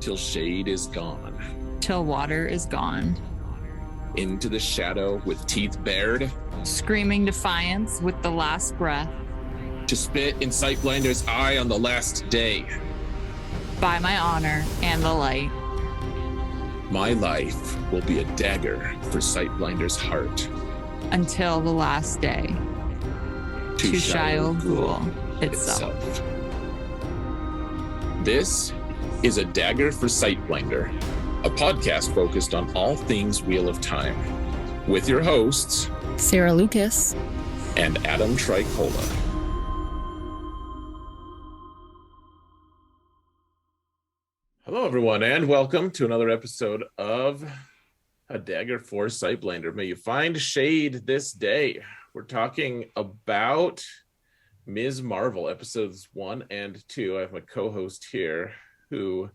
till shade is gone. Till water is gone. Into the shadow with teeth bared. Screaming defiance with the last breath. To spit in Sightblinder's eye on the last day. By my honor and the light. My life will be a dagger for Sightblinder's heart. Until the last day. To Shia Ghul itself. This is A Dagger for Sightblinder, a podcast focused on all things Wheel of Time, with your hosts, Sarah Lucas and Adam Tricola. Hello, everyone, and welcome to another episode of A Dagger for Sightblinder. May you find shade this day. We're talking about Ms. Marvel, episodes 1 and 2. I have my co-host here, who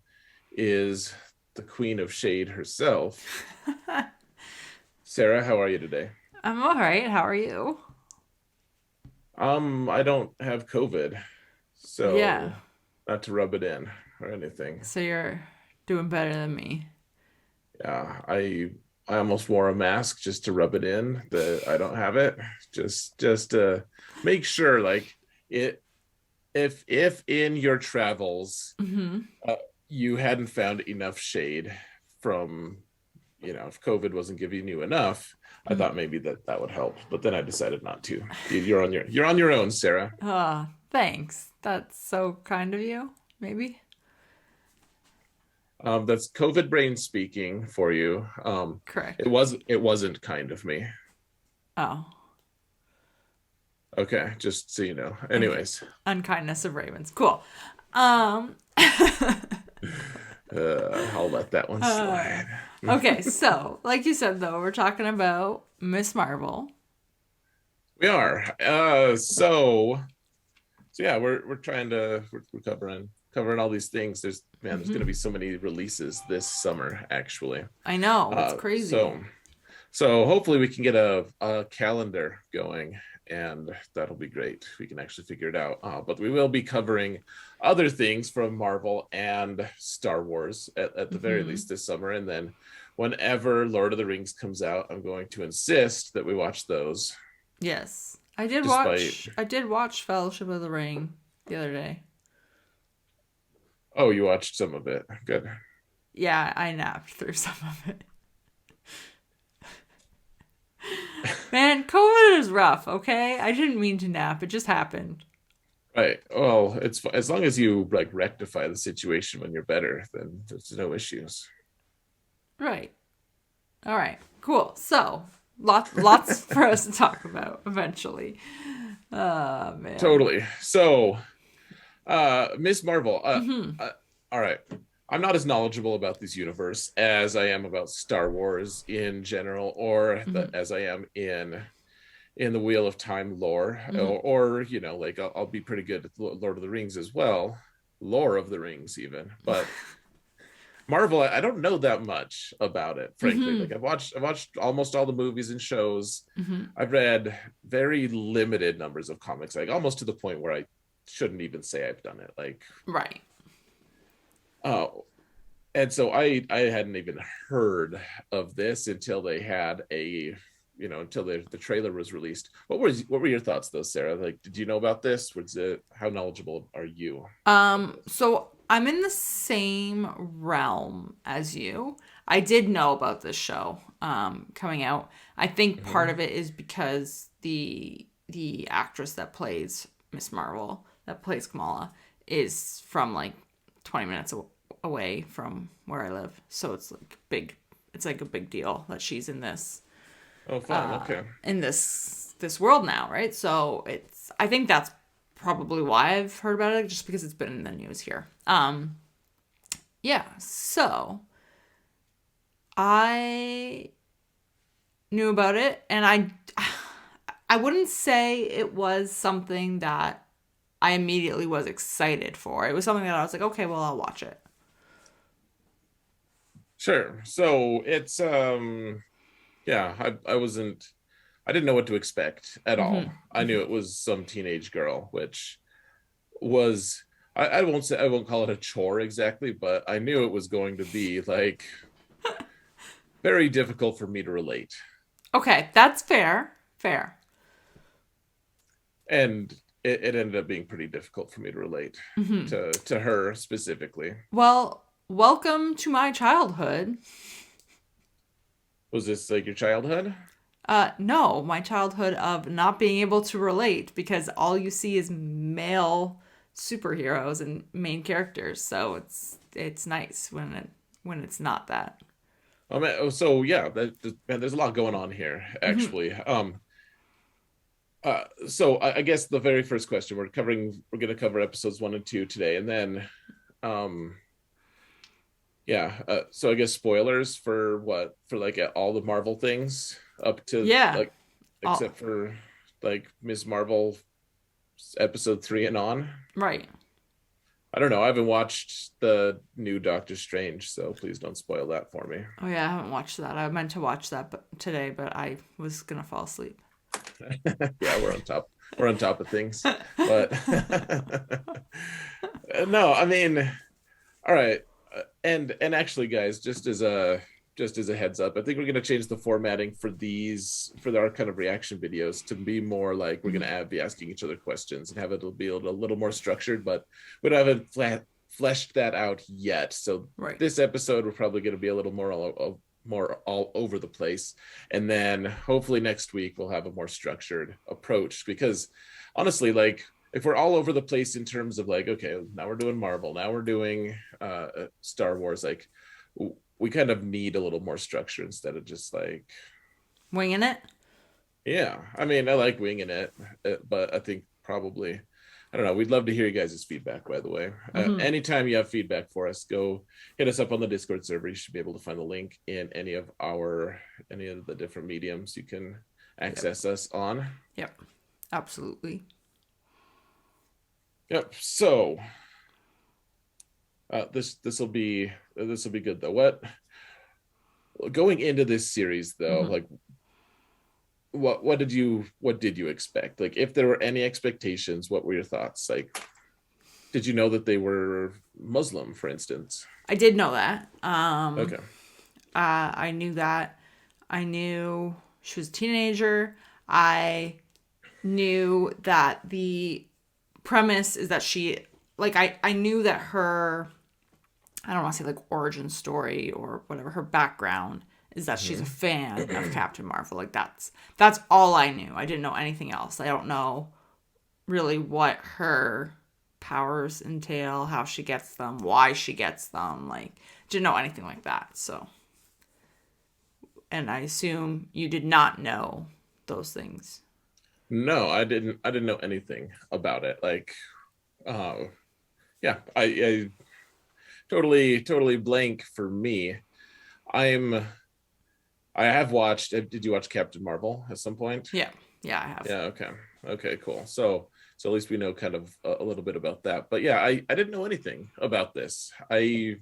is the queen of shade herself. Sarah, how are you today? I'm all right. How are you? I don't have COVID, so Yeah. not to rub it in or anything. So you're doing better than me. Yeah, I almost wore a mask just to rub it in that I don't have it. Just to make sure, like, it if in your travels you hadn't found enough shade from, if COVID wasn't giving you enough, I thought maybe that would help, but then I decided not to. You're on your own, Sarah. Thanks. That's so kind of you. Maybe. That's COVID brain speaking for you. Correct. It wasn't kind of me. Oh. Okay, just so you know. Anyways. Okay. Unkindness of ravens. Cool. I'll let that one slide. Okay, so like you said, though, we're talking about Miss Marvel. We are. So yeah, we're covering all these things. There's going to be so many releases this summer, actually. I know, it's crazy. So hopefully we can get a calendar going, and that'll be great. We can actually figure it out. But we will be covering other things from Marvel and Star Wars at the very least this summer. And then whenever Lord of the Rings comes out, I'm going to insist that we watch those. Yes. I did watch Fellowship of the Ring the other day. Oh, you watched some of it. Good. Yeah, I napped through some of it. Man, COVID is rough, okay? I didn't mean to nap. It just happened. Right. Well, it's as long as you rectify the situation when you're better, then there's no issues. Right. All right. Cool. So, lots for us to talk about eventually. Man. Totally. So, Ms. Marvel. All right. I'm not as knowledgeable about this universe as I am about Star Wars in general, or as I am in the Wheel of Time lore, or I'll be pretty good at Lord of the Rings as well, lore of the Rings even. But Marvel, I don't know that much about it, frankly. I've watched almost all the movies and shows. I've read very limited numbers of comics, almost to the point where I shouldn't even say I've done it. Right. Oh, and so I hadn't even heard of this until they had until the trailer was released. What were your thoughts though, Sarah? Did you know about this? How knowledgeable are you? So I'm in the same realm as you. I did know about this show coming out. I think part of it is because the actress that plays Miss Marvel, that plays Kamala, is from 20 minutes away from where I live. So it's big. It's a big deal that she's in this. Oh, fun. Okay. In this world now, right? So I think that's probably why I've heard about it, just because it's been in the news here. Yeah. So I knew about it, and I wouldn't say it was something that I immediately was excited for. It was something that I was like, okay, well, I'll watch it. Sure. So it's yeah, I didn't know what to expect at all. I knew it was some teenage girl, which was I won't call it a chore exactly, but I knew it was going to be like very difficult for me to relate. Okay, that's fair. Fair. And it ended up being pretty difficult for me to relate to her specifically. Well, welcome to my childhood. Was this like your childhood? No, my childhood of not being able to relate because all you see is male superheroes and main characters. So it's nice when it's not that. So yeah, man, there's a lot going on here Mm-hmm. actually. So I guess the very first question we're going to cover episodes 1 and 2 today, and then, um, yeah. So I guess spoilers for like all the Marvel things up to Yeah. like, All except for like Ms. Marvel episode 3 and on. right. I don't know. I haven't watched the new Doctor Strange, so please don't spoil that for me. Oh yeah, I haven't watched that. I meant to watch that today, but I was gonna fall asleep. Yeah, we're on top. We're on top of things, but no, I mean, all right. And actually, guys, just as a heads up, I think we're gonna change the formatting for our kind of reaction videos to be more like we're gonna be asking each other questions and have it be a little more structured, but we haven't fleshed that out yet. So Right. this episode we're probably gonna be a little more all over the place, and then hopefully next week we'll have a more structured approach, because honestly, like, if we're all over the place in terms of like, okay, now we're doing Marvel, now we're doing Star Wars, like we kind of need a little more structure instead of just like, Winging it. yeah, I mean, I like winging it, but I think probably, I don't know, we'd love to hear you guys' feedback, by the way. Mm-hmm. Anytime you have feedback for us, go hit us up on the Discord server. You should be able to find the link in any of the different mediums you can Yep. access us on. Yep. Absolutely. Yep. So this will be good though. What Going into this series though, Mm-hmm. like what did you expect? Like, if there were any expectations, what were your thoughts? Like, did you know that they were Muslim, for instance? I did know that. Okay. I knew that. I knew she was a teenager. I knew that the premise is that I knew that her, I don't want to say like origin story or whatever, her background is that she's a Mm-hmm. fan of Captain Marvel. Like that's all I knew. I didn't know anything else. I don't know really what her powers entail, how she gets them, why she gets them. Like, didn't know anything like that. So, and I assume you did not know those things. No, I didn't know anything about it. Like, uh, yeah, I totally blank for me. I'm I have watched. Did you watch Captain Marvel at some point? Yeah, yeah, I have. Yeah. Okay. Okay. Cool. So at least we know kind of a little bit about that. But yeah, I didn't know anything about this. I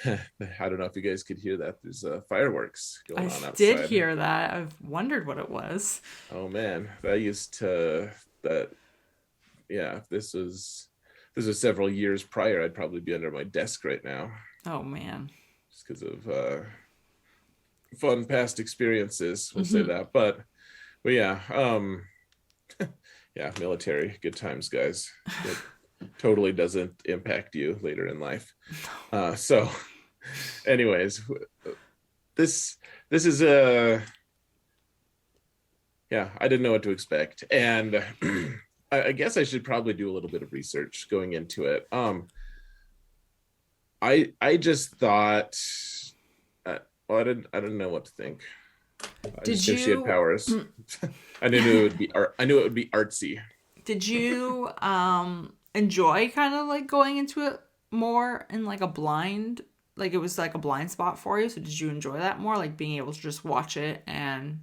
don't know if you guys could hear that. There's fireworks going I on did outside. hear that. I've wondered what it was. Oh man, that used to that. Yeah, if this was several years prior, I'd probably be under my desk right now, Oh man. just because of fun past experiences. We'll say Hmm. that. But yeah, yeah, military, good times, guys. It totally doesn't impact you later in life. So, anyways, this this is a yeah, I didn't know what to expect, and I guess I should probably do a little bit of research going into it. I just thought, well, I didn't know what to think. I Did just knew she had you powers. I knew it would be art. I knew it would be artsy. did you enjoy kind of like going into it more in like a blind, like it was like a blind spot for you? So did you enjoy that more, like being able to just watch it and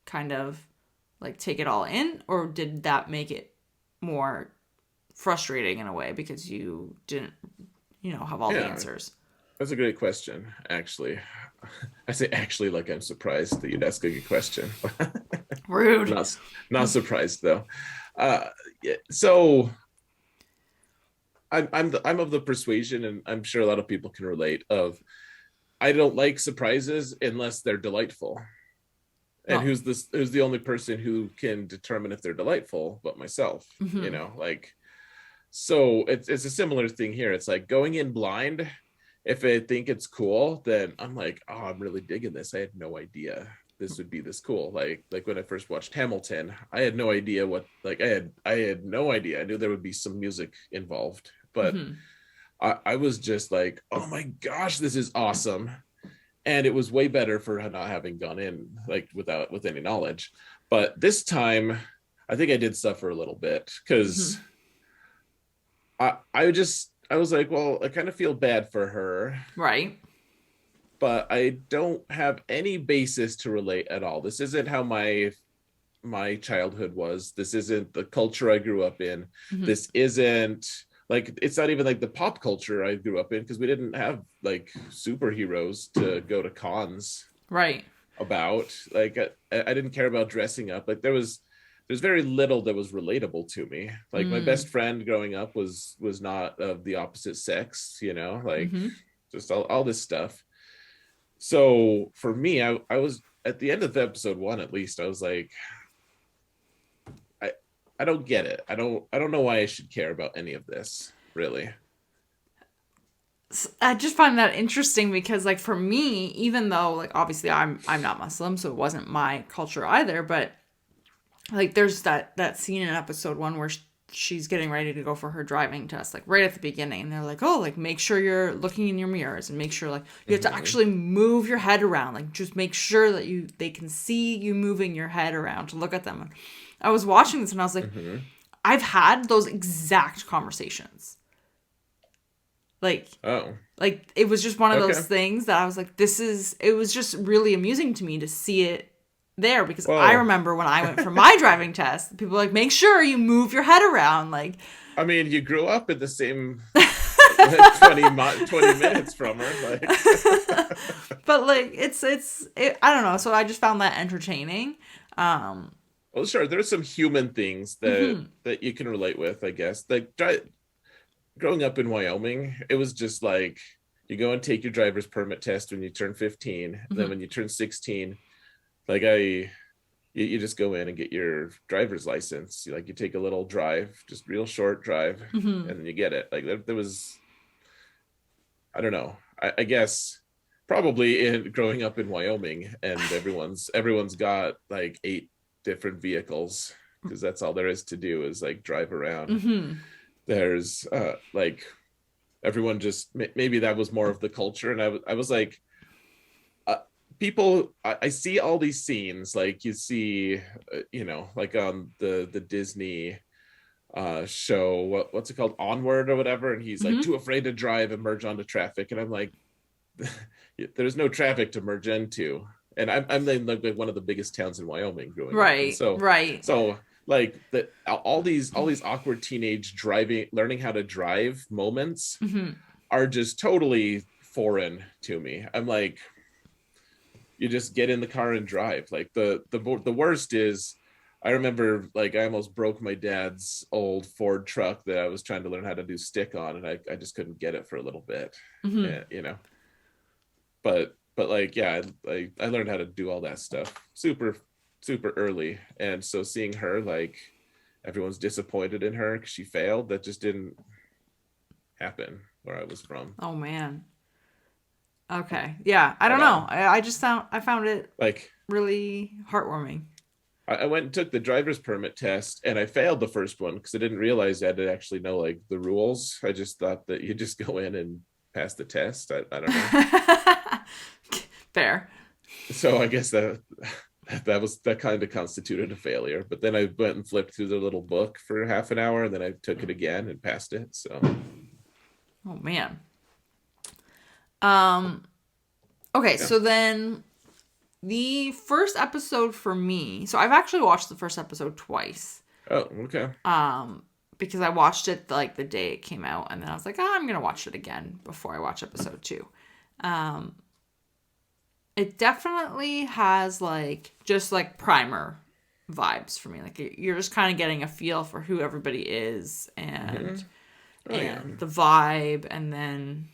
kind of like take it all in, or did that make it more frustrating in a way because you didn't, have all the Yeah, answers? that's a great question. Actually, I say actually like I'm surprised that you'd ask a good question. Rude. not not surprised though. Yeah, so I'm of the persuasion, and I'm sure a lot of people can relate, of I don't like surprises unless they're delightful. And Oh. who's the only person who can determine if they're delightful but myself, Mm-hmm. like, so it's a similar thing here. It's like going in blind. If I think it's cool, then I'm like, oh, I'm really digging this. I had no idea this would be this cool. Like when I first watched Hamilton, I had no idea what, like, I had no idea. I knew there would be some music involved, but Mm-hmm. I was just like, oh my gosh, this is awesome. And it was way better for not having gone in like with any knowledge. But this time I think I did suffer a little bit, because Mm-hmm. I was like, well, I kind of feel bad for her, Right. but I don't have any basis to relate at all. This isn't how my childhood was. This isn't the culture I grew up in. Mm-hmm. This isn't, like, it's not even like the pop culture I grew up in, because we didn't have like superheroes to go to cons Right. about. Like I didn't care about dressing up. Like there's very little that was relatable to me. Like my best Mm. friend growing up was not of the opposite sex, like Mm-hmm. just all this stuff. So for me, I was at the end of episode one, at least, I was like, I I don't get it. I don't know why I should care about any of this, really. I just find that interesting because, like, for me, even though, like, obviously I'm not Muslim, so it wasn't my culture either, but like, there's that scene in episode one where she's getting ready to go for her driving test, like right at the beginning, and they're like, oh, like, make sure you're looking in your mirrors and make sure, like, you have to Mm-hmm. actually move your head around, like, just make sure that they can see you moving your head around to look at them. And I was watching this and I was like, Mm-hmm. I've had those exact conversations. Like, Oh, it was just one of those okay. things that I was like, it was just really amusing to me to see it there, because I Well, remember when I went for my driving test, people were like, make sure you move your head around. Like, I mean, you grew up in the same 20 minutes from her, like. but like, I don't know. So I just found that entertaining. Um, Well, sure, there's some human things that mhm, you can relate with, I guess. Like growing up in Wyoming, it was just like you go and take your driver's permit test when you turn 15. Then mhm, when you turn 16, like you just go in and get your driver's license. You take a little drive, just real short drive, mhm. and then you get it. Like there was, I don't know. I guess probably growing up in Wyoming, and everyone's got like 8 different vehicles, because that's all there is to do, is like drive around. Mhm. There's like everyone just, maybe that was more of the culture, and I was like, uh, people, I see all these scenes, like you see, like on the Disney show, what's it called, Onward or whatever, and he's like Mhm. too afraid to drive and merge onto traffic, and I'm like, there's no traffic to merge into. And I'm in like one of the biggest towns in Wyoming growing up, and Right. Right. so like all these awkward teenage driving, learning how to drive moments Mhm. are just totally foreign to me. I'm like, you just get in the car and drive. Like the worst is, I remember, like, I almost broke my dad's old Ford truck that I was trying to learn how to do stick on, and I just couldn't get it for a little bit. Mhm. But like, yeah, I learned how to do all that stuff super early. And so seeing her, like, everyone's disappointed in her because she failed, that just didn't happen where I was from. Oh man. Okay. Yeah. I At don't know. all. I found it Like, really heartwarming. I went and took the driver's permit test, and I failed the first one because I didn't realize I had to actually know like the rules. I just thought that you just go in and pass the test. I don't know. Fair. So I guess that kind of constituted a failure. But then I went and flipped through the little book for half an hour, and then I took it again and passed it. So Oh man. Um okay, yeah. so then the first episode for me. So I've actually watched the first episode twice. Oh, okay. Because I watched it like the day it came out, and then I was like, oh, I'm going to watch it again before I watch episode 2. It definitely has like just like primer vibes for me. Like, you're just kind of getting a feel for who everybody is, Hmm. and Oh yeah. and the vibe. And then,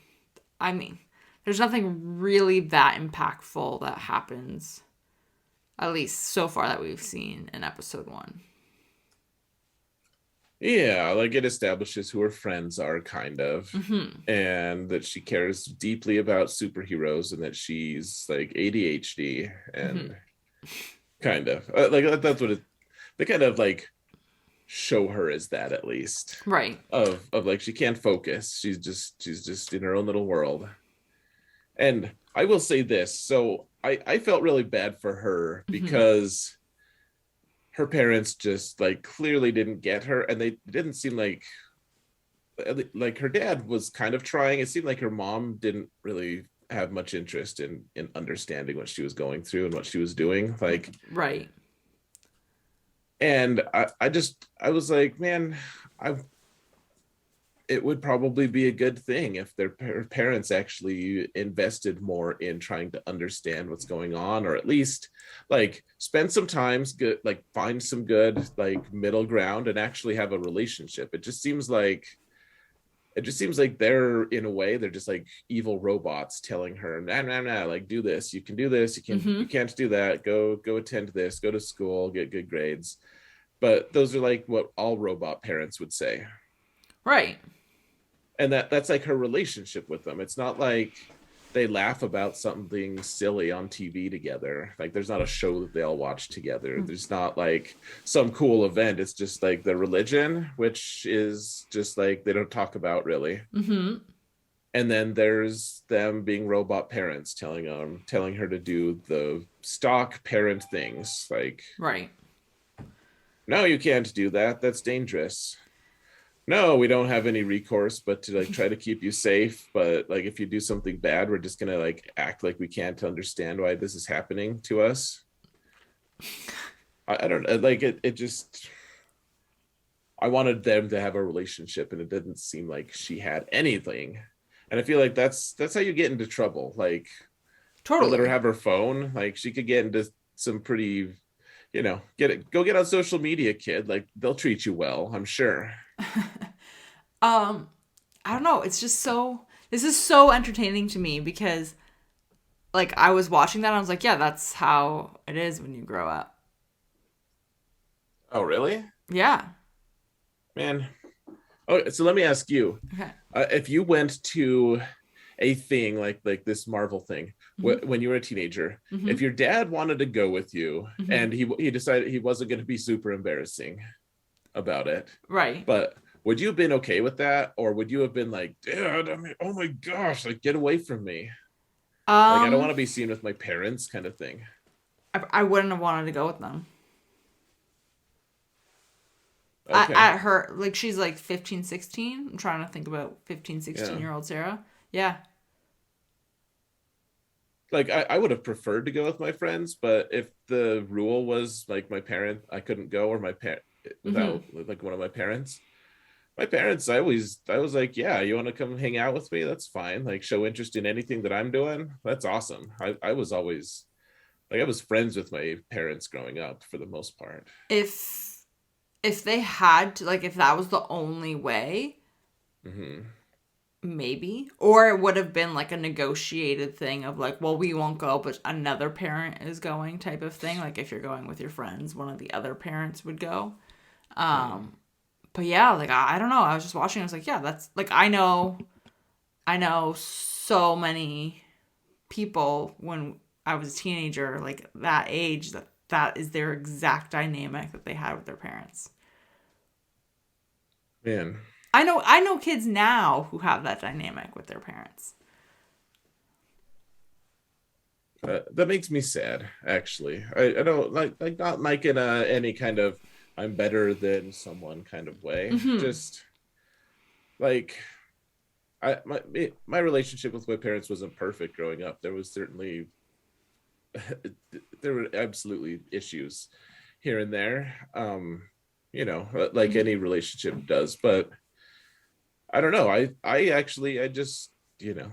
I mean, there's nothing really that impactful that happens, at least so far that we've seen in episode 1. Yeah, like it establishes who her friends are, kind of, Mm-hmm. and that she cares deeply about superheroes and that she's like ADHD Mm-hmm. and kind of that's what it, they kind of like show her as that, at least, Right. of like she can't focus. She's just in her own little world. And I will say this, so I felt really bad for her Mm-hmm. because her parents just like clearly didn't get her, and they didn't seem like her dad was kind of trying. It seemed like her mom didn't really have much interest in understanding what she was going through and what she was doing, like. Right. And I was like, man, I it would probably be a good thing if their parents actually invested more in trying to understand what's going on, or at least like spend some times good, like find some good like middle ground and actually have a relationship. It just seems like they're, in a way, they're just like evil robots telling her, nah, nah, nah, like do this, you can do this, you Mm-hmm. can't do that, go attend this, go to school, get good grades. But those are like what all robot parents would say. Right. And that's like her relationship with them. It's not like they laugh about something silly on TV together. Like there's not a show that they all watch together. There's not like some cool event. It's just like the religion, which is just like they don't talk about really. Mm-hmm. And then there's them being robot parents telling her to do the stock parent things, like, Right. no, you can't do that, that's dangerous. No, we don't have any recourse but to like try to keep you safe, but like if you do something bad, we're just gonna like act like we can't understand why this is happening to us. I don't know, like it just, I wanted them to have a relationship and it didn't seem like she had anything. And I feel like that's how you get into trouble. Like, they let her Totally. have her phone, like she could get into some pretty, get it, go get on social media, kid, like they'll treat you well, I'm sure. Um, I don't know. It's just so. This is so entertaining to me because, like, I was watching that and I was like, yeah, that's how it is when you grow up. Oh really? Yeah. Man. Oh, so let me ask you, Okay. if you went to a thing like this Marvel thing Mm-hmm. when you were a teenager, Mm-hmm. if your dad wanted to go with you Mm-hmm. and he decided he wasn't going to be super embarrassing about it, Right. but would you have been okay with that, or would you have been like, dad, I mean, oh my gosh, like get away from me, like I don't want Um, to be seen with my parents, kind of thing? I wouldn't have wanted to go with them. Okay. At her, like, she's like 15, 16. I'm trying to think about 15, 16 Yeah. year old Sarah. Yeah. Like I would have preferred to go with my friends, but if the rule was like my parent, I couldn't go, or my parent, Mm-hmm. without like one of my parents, I was like, yeah, you want to come hang out with me, that's fine, like show interest in anything that I'm doing, that's awesome. I was always like, I was friends with my parents growing up for the most part. If if they had to, like, if that was the only way, Hmm. maybe. Or it would have been like a negotiated thing of like, well, we won't go, but another parent is going type of thing. Like if you're going with your friends, one of the other parents would go. Hmm. But yeah, like I don't know. I was just watching. I was like, yeah, that's like I know so many people when I was a teenager, like that age, that is their exact dynamic that they had with their parents. Man, I know kids now who have that dynamic with their parents. that makes me sad, actually. I don't like not like in any kind of I'm better than someone kind of way, Mm-hmm. just like my relationship with my parents wasn't perfect growing up. There was certainly there were absolutely issues here and there, like Mm-hmm. any relationship does. But I don't know, I actually, I just, you know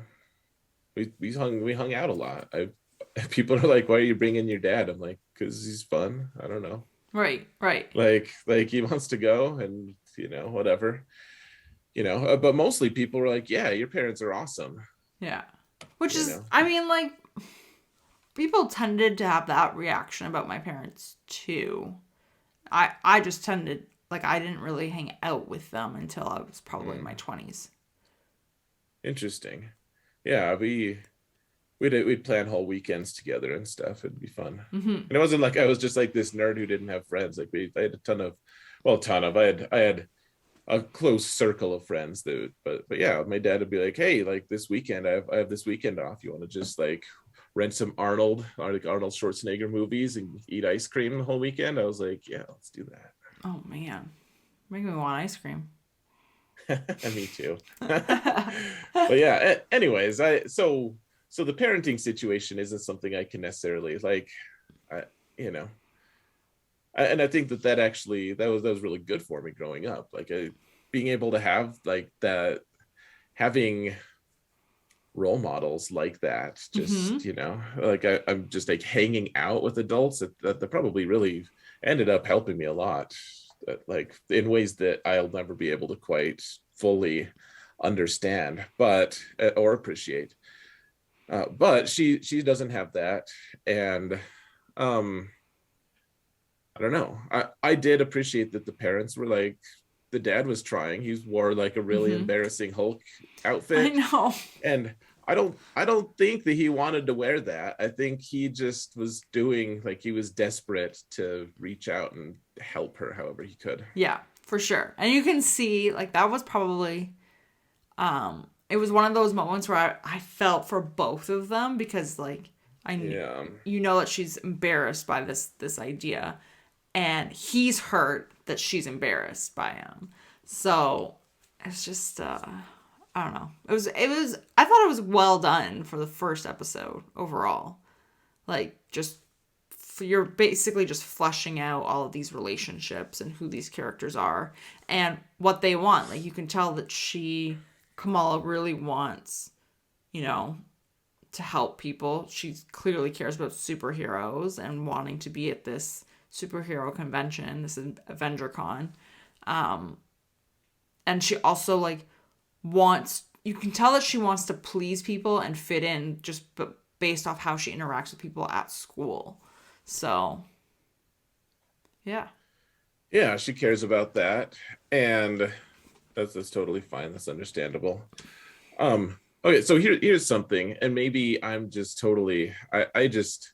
we hung out a lot. I People are like, why are you bringing your dad? I'm like, because he's fun, I don't know, Right, right. like he wants to go, and whatever. but mostly people were like, yeah, your parents are awesome. Yeah. Which you is, know I mean, like, people tended to have that reaction about my parents too. I just tended, like, I didn't really hang out with them until I was probably in my mm, 20s. interesting. Yeah, we'd plan whole weekends together and stuff. It'd be fun. Mm-hmm. And it wasn't like I was just like this nerd who didn't have friends. Like I had a ton of, well, ton of. I had a close circle of friends that, but yeah, my dad would be like, hey, like this weekend, I have this weekend off. You want to just like rent some like Arnold Schwarzenegger movies and eat ice cream the whole weekend? I was like, yeah, let's do Oh, man. Make me want ice cream. that. And me too. But yeah, anyways, so the parenting situation isn't something I can necessarily like. I, you know, and I think that actually that was really good for me growing up. Like being able to have like that, having role models like that, Mm-hmm. just like I'm just like hanging out with adults that probably really ended up helping me a lot, like in ways that I'll never be able to quite fully understand, but or appreciate. But she doesn't have that, and um I don't know. I did appreciate that the parents were like, the dad was trying. He wore like a really Mm-hmm. embarrassing Hulk I outfit, know. and I don't think that he wanted to wear that. I think he just was doing, like, he was desperate to reach out and help her however he could. Yeah, for sure. And you can see, like, that was probably, it was one of those moments where I felt for both of them because, like, I knew, Yeah. that she's embarrassed by this idea, and he's hurt that she's embarrassed by him. So it's just, I don't know. It was. I thought it was well done for the first episode overall. Like, just you're basically just fleshing out all of these relationships and who these characters are and what they want. Like, you can tell that Kamala really wants, you know, to help people. She clearly cares about superheroes and wanting to be at this superhero convention, this is Avenger Con. And she also, like, wants, you can tell that she wants to please people and fit in just based off how she interacts with people at school. So, yeah. Yeah, she cares about that, and that's totally fine. That's understandable. Okay, so here's something, and maybe I'm just totally, I just,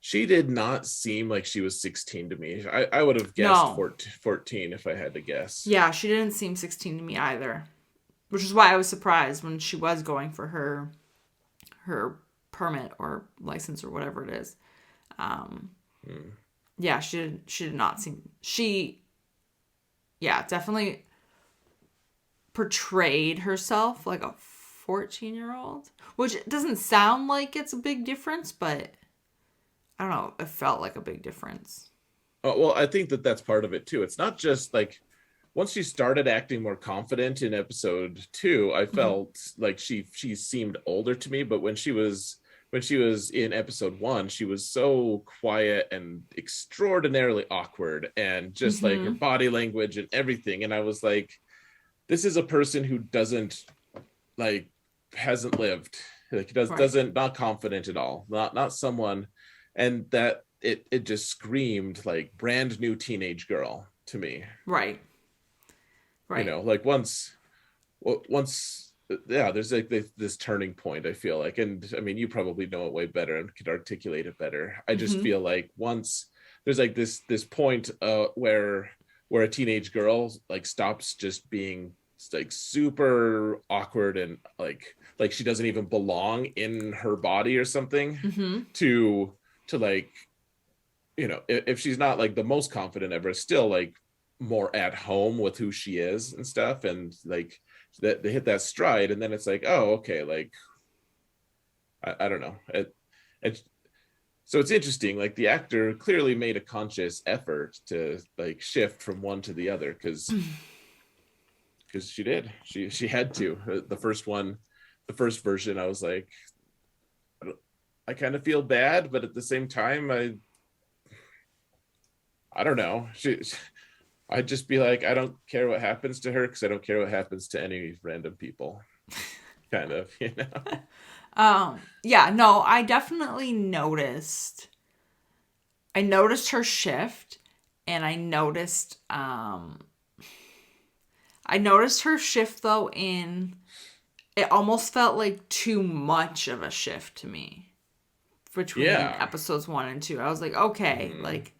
she did not seem like she was 16 to me. I would have guessed No. 14 if I had to guess. Yeah, she didn't seem 16 to me either. Which is why I was surprised when she was going for her permit or license or whatever it is. Hmm. Yeah, she did not seem, she, yeah, definitely portrayed herself like a 14-year-old, which doesn't sound like it's a big difference, but I don't know, it felt like a big difference. Well, I think that that's part of it too. It's not just like, once she started acting more confident in episode 2, I Mm-hmm. felt like she seemed older to me. But when she was in episode 1, she was so quiet and extraordinarily awkward, and just like her Mm-hmm. body language and everything. And I was like, this is a person who doesn't, like, hasn't lived, like, Right. doesn't, not confident at all, not someone. And that it just screamed like brand new teenage girl to me. Right. Right. Like once yeah, there's like this turning point, I feel like. And I mean, you probably know it way better and could articulate it better. I just Mm-hmm. feel like once there's like this point where a teenage girl like stops just being like super awkward and like she doesn't even belong in her body or something, Mm-hmm. to like, if she's not like the most confident ever, still like more at home with who she is and stuff, and like that they hit that stride, and then it's like, oh, okay, like I don't know. It So it's interesting. Like, the actor clearly made a conscious effort to like shift from one to the other, because she did. She had to. The first one, the first version, I was like, I kind of feel bad, but at the same time, I don't know. I'd just be like, I don't care what happens to her because I don't care what happens to any random people. Kind of, you know. Yeah, no, I definitely noticed. I noticed her shift, and I noticed her shift though in it almost felt like too much of a shift to me between Yeah. episodes 1 and 2. I was like, okay, Hmm. like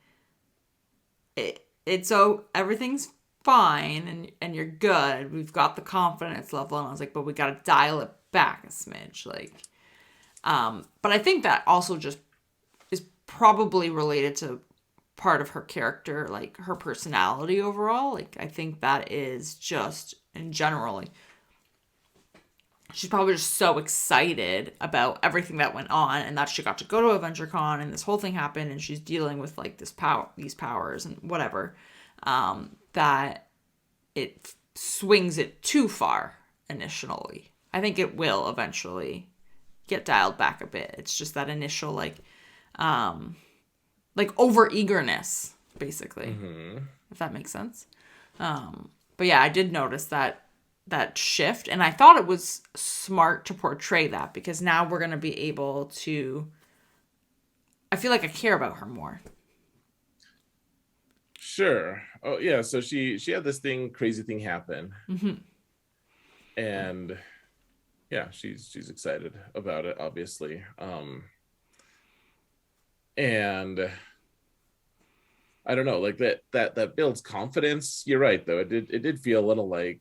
it's so everything's fine and you're good. We've got the confidence level, and I was like, but we got to dial it back a smidge, like. But I think that also just is probably related to part of her character, like her personality overall. Like I think that is just in general, like she's probably just so excited about everything that went on and that she got to go to AdventureCon and this whole thing happened and she's dealing with like these powers and whatever, that it swings it too far initially. I think it will eventually get dialed back a bit. It's just that initial like over eagerness, basically, Hmm. if that makes sense. But yeah, I did notice that shift, and I thought it was smart to portray that because now we're gonna be able to. I feel like I care about her more. Sure. Oh yeah. So she had this crazy thing happen, Mm-hmm. and yeah, she's excited about it, obviously. And I don't know, like that builds confidence. You're right, though. It did feel a little like,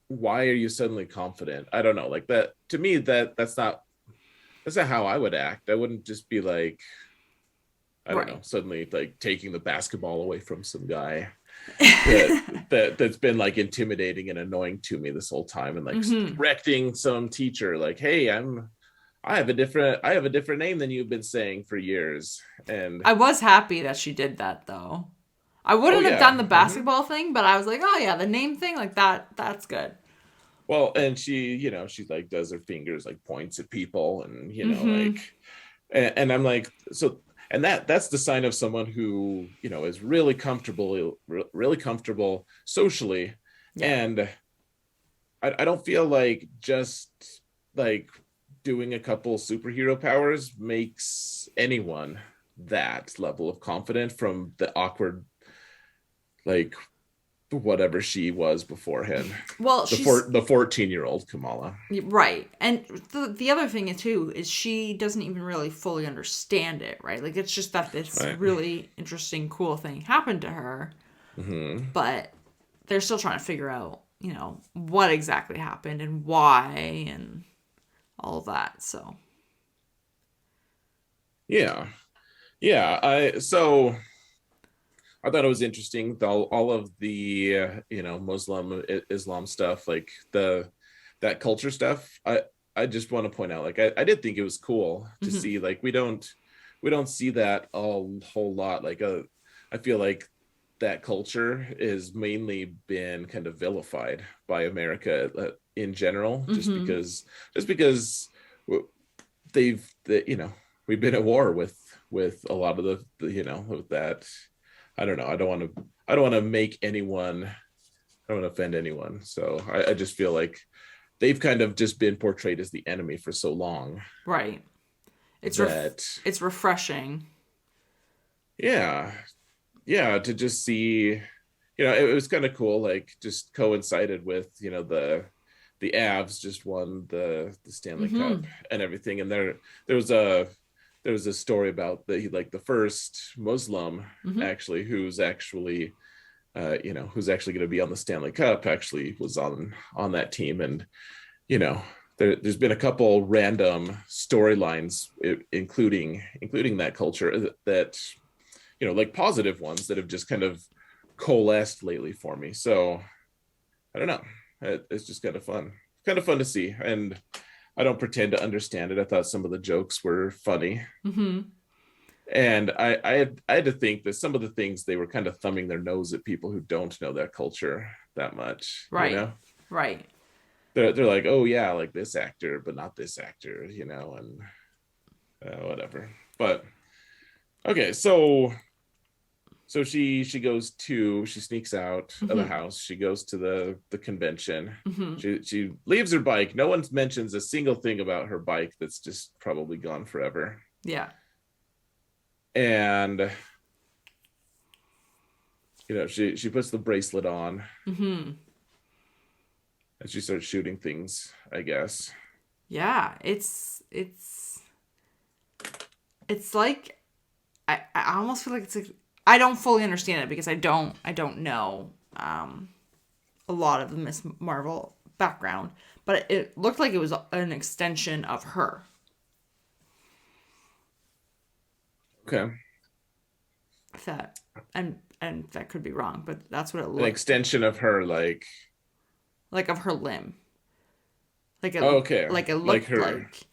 why are you suddenly confident? I don't know, like that to me that's not how I would act. I wouldn't just be like, I don't know, Right. suddenly like taking the basketball away from some guy that's been like intimidating and annoying to me this whole time, and like Mm-hmm. correcting some teacher like, hey, I have a different name than you've been saying for years. And I was happy that she did that though. I oh wouldn't have yeah. done the Hmm. basketball thing, but I was like, oh yeah, the name thing, like that's good. Well, and she like does her fingers like points at people, and like, Mm-hmm. and I'm like, so, and that's the sign of someone who is really comfortable socially. Yeah. And I don't feel like just like doing a couple superhero powers makes anyone that level of confident from the awkward, like, whatever she was beforehand. Well, The 14-year-old Kamala. right. And the other thing too is she doesn't even really fully understand it, right? Like it's just that this Right. really interesting, cool thing happened to her, Hmm. but they're still trying to figure out, what exactly happened and why and all of that. So, Yeah. Yeah. I thought it was interesting, all of the Muslim Islam stuff, like the that culture stuff. I just want to point out, like, I did think it was cool to mm-hmm. see, like, we don't see that a whole lot. Like, I feel like that culture is mainly been kind of vilified by America, in general, just Mm-hmm. because we've been at war with a lot of the with that. I don't know. I don't want to make anyone. I don't want to offend anyone. So I just feel like they've kind of just been portrayed as the enemy for so long Right. that, It's refreshing. yeah, yeah, to just see, it was kind of cool. Like, just coincided with the Avs just won the Stanley Mm-hmm. Cup and everything, and there was a story about the first Muslim, Mm-hmm. actually, who's actually going to be on the Stanley Cup, actually was on that team. And you know there's been a couple random storylines, including that culture, that like positive ones that have just kind of coalesced lately for me. So I don't know. It's just kind of fun to see. And I don't pretend to understand it. I thought some of the jokes were funny, Mm-hmm. and I had to think that some of the things, they were kind of thumbing their nose at people who don't know that culture that much. Right. Right. They're like, oh yeah, like this actor, but not this actor, and whatever. But okay, so So she sneaks out of the Mm-hmm. house. She goes to the convention. Mm-hmm. She leaves her bike. No one mentions a single thing about her bike that's just probably gone forever. Yeah. And she puts the bracelet on Mm-hmm. and she starts shooting things, I guess. Yeah. It's like I almost feel like it's like I don't fully understand it because I don't know a lot of the Miss Marvel background, but it looked like it was an extension of her. Okay. If that and that could be wrong, but that's what it An looked extension of her, like of her limb. Like it oh, okay. like it Like looked her like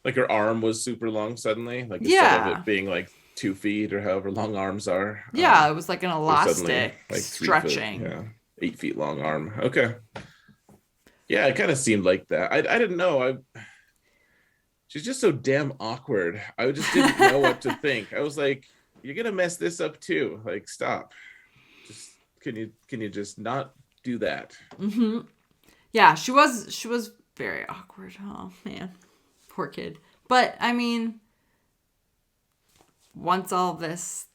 like her arm was super long suddenly. Like instead of yeah. it being like 2 feet or however long arms are, Yeah, it was like an it was suddenly elastic like 3 foot, stretching. yeah, 8 feet long arm. Okay. Yeah, it kind of seemed like that. I didn't know. She's just so damn awkward. I just didn't know what to think. I was like, you're gonna mess this up too. Like, stop. Just can you just not do that? Hmm. Yeah, she was very awkward. Oh man, poor kid. But I mean, once all this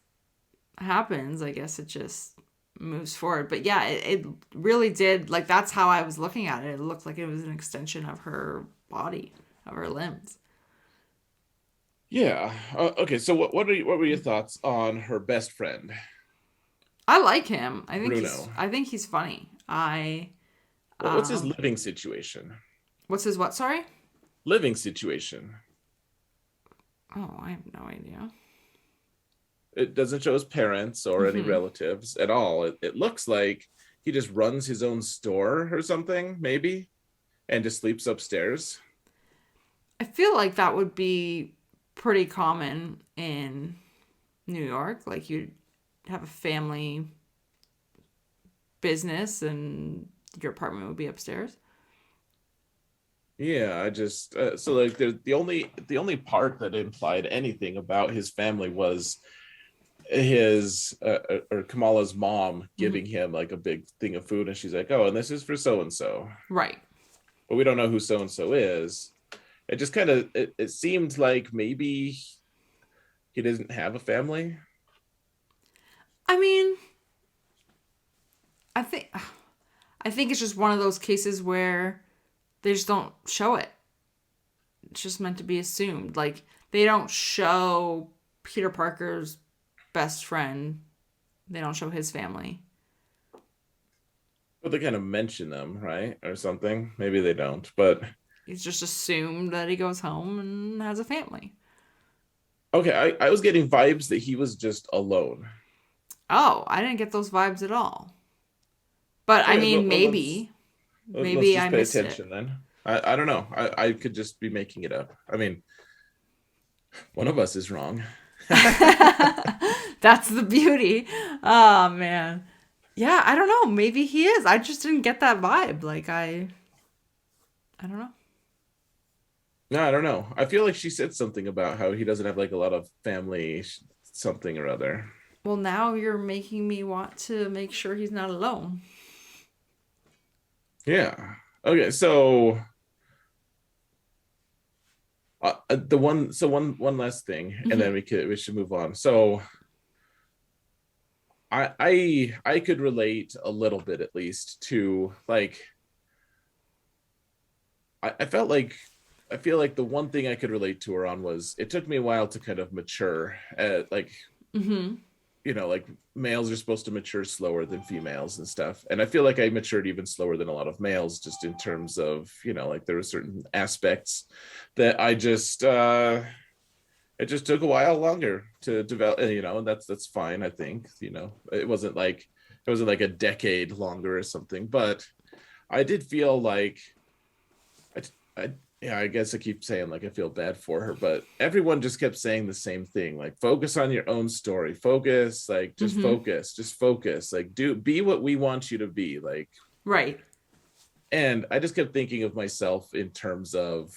happens, I guess it just moves forward. But yeah, it really did. Like that's how I was looking at it. It looked like it was an extension of her body, of her limbs. Yeah. Okay. So what were your thoughts on her best friend, I like him. Bruno? I think he's funny. I What's his um living situation? what's his what? Sorry. Living situation. Oh, I have no idea. It doesn't show his parents or any Hmm. relatives at all. It looks like he just runs his own store or something, maybe, and just sleeps upstairs. I feel like that would be pretty common in New York. Like you'd have a family business and your apartment would be upstairs. Yeah, I just so like the only part that implied anything about his family was his or Kamala's mom Hmm. giving him like a big thing of food, and she's like, "Oh, and this is for so and so," Right. but we don't know who so and so is. It just kind of it seemed like maybe he doesn't have a family. I mean, I think I think it's just one of those cases where they just don't show it. It's just meant to be assumed. Like they don't show Peter Parker's best friend. They don't show his family. But they kind of mention them, right, or something. Maybe they don't, but It's just assumed that he goes home and has a family. okay. I was getting vibes that he was just alone. Oh, I didn't get those vibes at all. But I Okay, mean, well, let's let's maybe I just pay missed it. attention then. I don't know. I could just be making it up. I mean, one of us is wrong. That's the beauty. Oh man. Yeah, I don't know. Maybe he is. I just didn't get that vibe. Like I don't know. No, I don't know. I feel like she said something about how he doesn't have like a lot of family, something or other. Well, now you're making me want to make sure he's not alone. Yeah. Okay. So the one, so one last thing, and then Hmm. we should move on. So I could relate a little bit at least to like I felt like I feel like the one thing I could relate to her on was it took me a while to kind of mature. Like Hmm. like males are supposed to mature slower than females and stuff. And I feel like I matured even slower than a lot of males, just in terms of, like there were certain aspects that it just took a while longer to develop, and that's fine. I think, it wasn't like a decade longer or something, but I did feel like I, I, yeah, I guess I keep saying like I feel bad for her, but everyone just kept saying the same thing, like focus on your own story, focus, like Hmm. just focus, like be what we want you to be, like. Right. And I just kept thinking of myself in terms of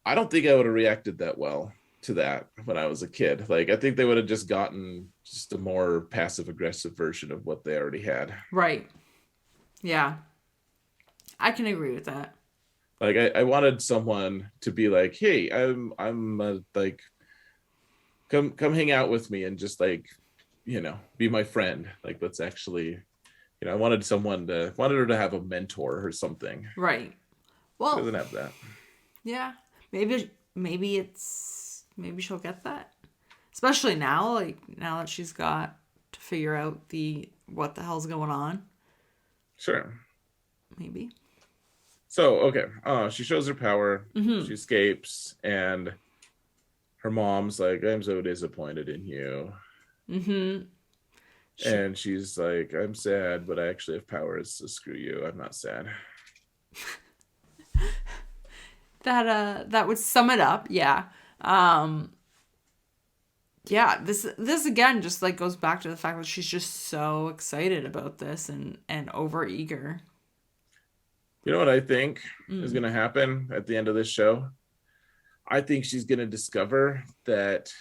I don't think I would have reacted that well to that when I was a kid. Like, I think they would have just gotten just a more passive aggressive version of what they already had. Right. Yeah. I can agree with that. Like, I wanted someone to be like, hey, I'm like, come hang out with me and just like, be my friend. Like, let's actually, I wanted her to have a mentor or something. Right. She Well, doesn't have that. yeah. Maybe she'll get that. Especially now, like now that she's got to figure out what the hell's going on. Sure. Maybe. So, okay. She shows her power. Mm-hmm. She escapes, and her mom's like, I'm so disappointed in you. Mm-hmm. And she's like, I'm sad, but I actually have powers, so screw you. I'm not sad. That would sum it up. Yeah. Yeah, this again just like goes back to the fact that she's just so excited about this and over eager. You know what I think is going to happen at the end of this show? I think she's going to discover that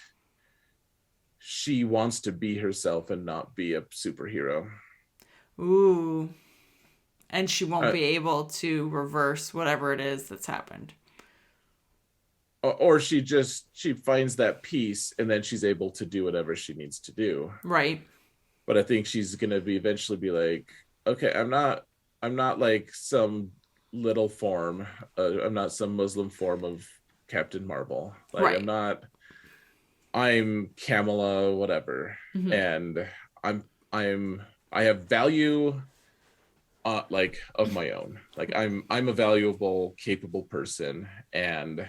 she wants to be herself and not be a superhero. Ooh. And she won't be able to reverse whatever it is that's happened. Or she finds that peace, and then she's able to do whatever she needs to do. Right. But I think she's going to eventually be like, okay, I'm not like some little form. I'm not some Muslim form of Captain Marvel. Like, right. I'm Kamala, whatever. Mm-hmm. And I have value, like, of my own. Like, I'm a valuable, capable person, and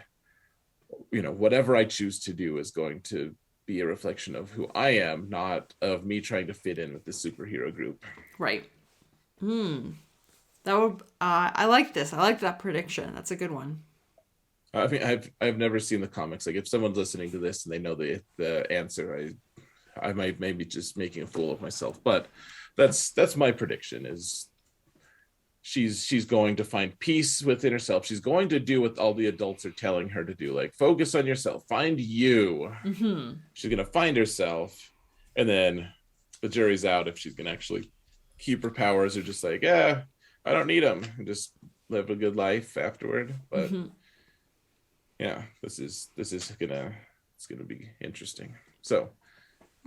whatever I choose to do is going to be a reflection of who I am, not of me trying to fit in with the superhero group. Right. That would. I like this. I like that prediction. That's a good one. I mean, I've never seen the comics. Like, if someone's listening to this and they know the answer, I might maybe just making a fool of myself. But that's my prediction. Is she's going to find peace within herself. She's going to do what all the adults are telling her to do, like focus on yourself, find you. Mm-hmm. She's going to find herself, and then the jury's out if she's going to actually keep her powers or just like, I don't need them, and just live a good life afterward. But yeah, this is gonna be interesting. So,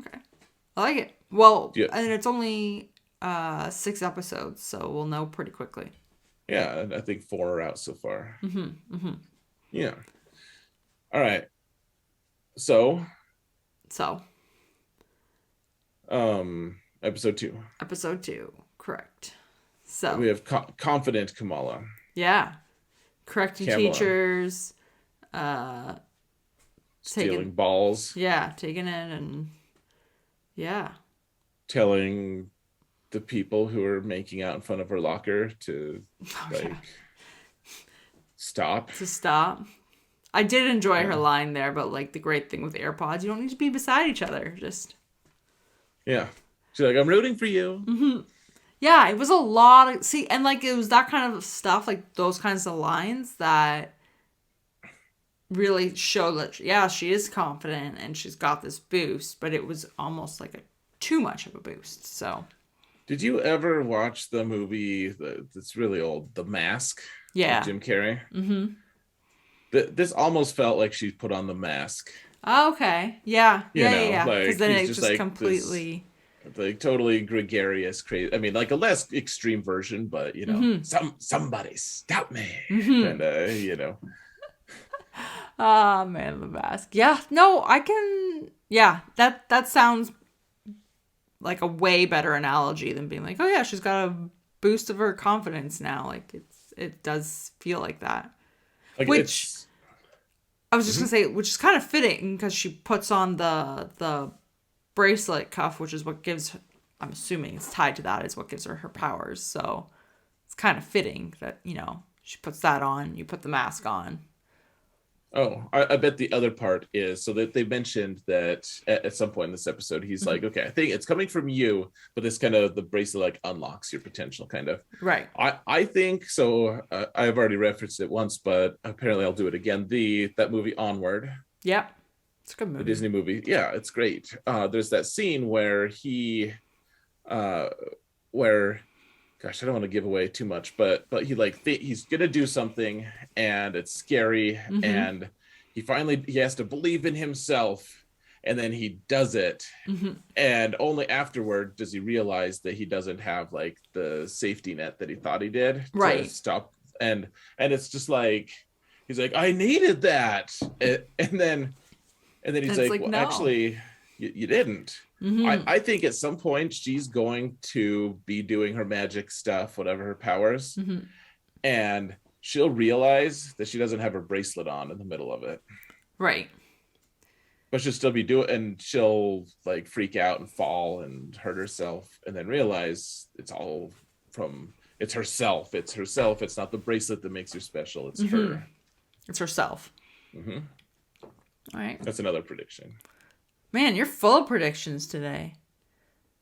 okay, I like it. Well, and it's only 6 episodes, so we'll know pretty quickly. Yeah, I think 4 are out so far. Yeah. All right. So episode 2. Episode 2, correct. So we have confident Kamala. Yeah, correcting Kamala. Teachers, stealing balls. Yeah, taking it and telling the people who are making out in front of her locker to stop. I did enjoy her line there, but like the great thing with AirPods, you don't need to be beside each other. Just she's like, I'm rooting for you. Mm-hmm. Yeah, it was a lot of and like it was that kind of stuff, like those kinds of lines that really show that she is confident and she's got this boost, but it was almost like too much of a boost. So did you ever watch the movie that's really old, The Mask? Yeah. With Jim Carrey? Mm-hmm. This almost felt like she put on the mask. Oh, okay. Yeah. Yeah. Because like, then it just like completely... like totally gregarious, crazy. I mean, like a less extreme version, but, somebody stop me. And, Oh, man, The Mask. Yeah. No, I can... Yeah, that sounds... like a way better analogy than being like, oh yeah, she's got a boost of her confidence now. Like it does feel like that. Like, which I was just gonna say, which is kind of fitting because she puts on the bracelet cuff, which is what gives her, I'm assuming it's tied to that, is what gives her powers. So it's kind of fitting that, she puts that on, you put the mask on. Oh, I bet the other part is so that they mentioned that at some point in this episode, he's like, okay, I think it's coming from you, but this kind of the bracelet like unlocks your potential, kind of. Right. I think so. I've already referenced it once, but apparently I'll do it again. That movie Onward. Yep. It's a good the movie. Disney movie. Yeah, it's great. There's that scene where uh, where, gosh, I don't want to give away too much, but he like he's gonna do something, and it's scary, Mm-hmm. and he has to believe in himself, and then he does it, Mm-hmm. and only afterward does he realize that he doesn't have like the safety net that he thought he did to Right. stop. And it's just like, he's like, I needed that. And then he's And it's like, like, well, no. actually, you didn't. I, Mm-hmm. I think at some point she's going to be doing her magic stuff, whatever her powers, Mm-hmm. and she'll realize that she doesn't have her bracelet on in the middle of it. Right. But she'll still be doing, and she'll like freak out and fall and hurt herself, and then realize it's herself. It's herself. It's not the bracelet that makes her special. It's Mm-hmm. her. It's herself. Hmm. All right. That's another prediction. Man, you're full of predictions today.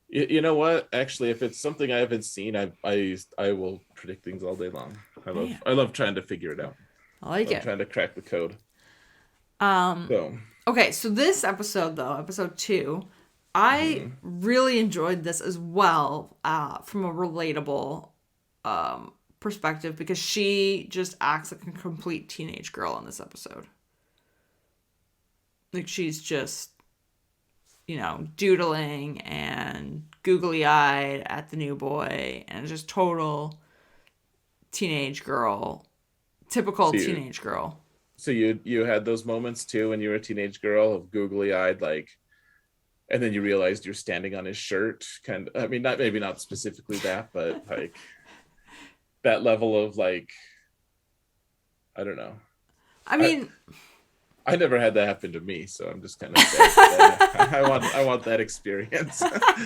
You know what? Actually, if it's something I haven't seen, I will predict things all day long. Man, I love trying to figure it out. I like I love it. trying to crack the code. Um, So, okay, so this episode though, episode 2, I mhm. really enjoyed this as well, from a relatable perspective because she just acts like a complete teenage girl in this episode. Like she's just, doodling and googly eyed at the new boy and just total teenage girl, typical so you teenage girl. you had those moments too when you were a teenage girl of googly eyed, like, and then you realized you're standing on his shirt. Kind of, I mean, not maybe not specifically that, but like that level of like, I don't know. I I mean, I never had that happen to me, so I'm just kind of sad that I want that experience.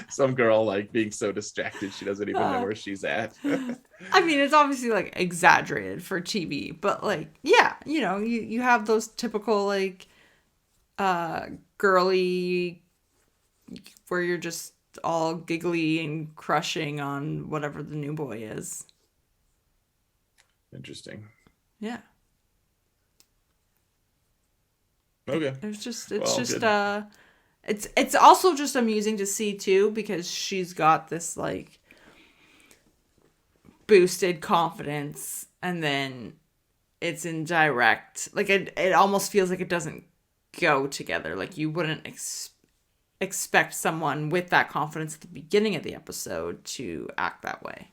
Some girl like being so distracted she doesn't even know uh, where she's at. I mean, it's obviously like exaggerated for TV, but like, yeah, you have those typical like uh girly where you're just all giggly and crushing on whatever the new boy is. Interesting. Yeah. Okay. It's Well, just good. it's also just amusing to see too because she's got this like boosted confidence and then it's in direct like it almost feels like it doesn't go together. Like you wouldn't expect someone with that confidence at the beginning of the episode to act that way.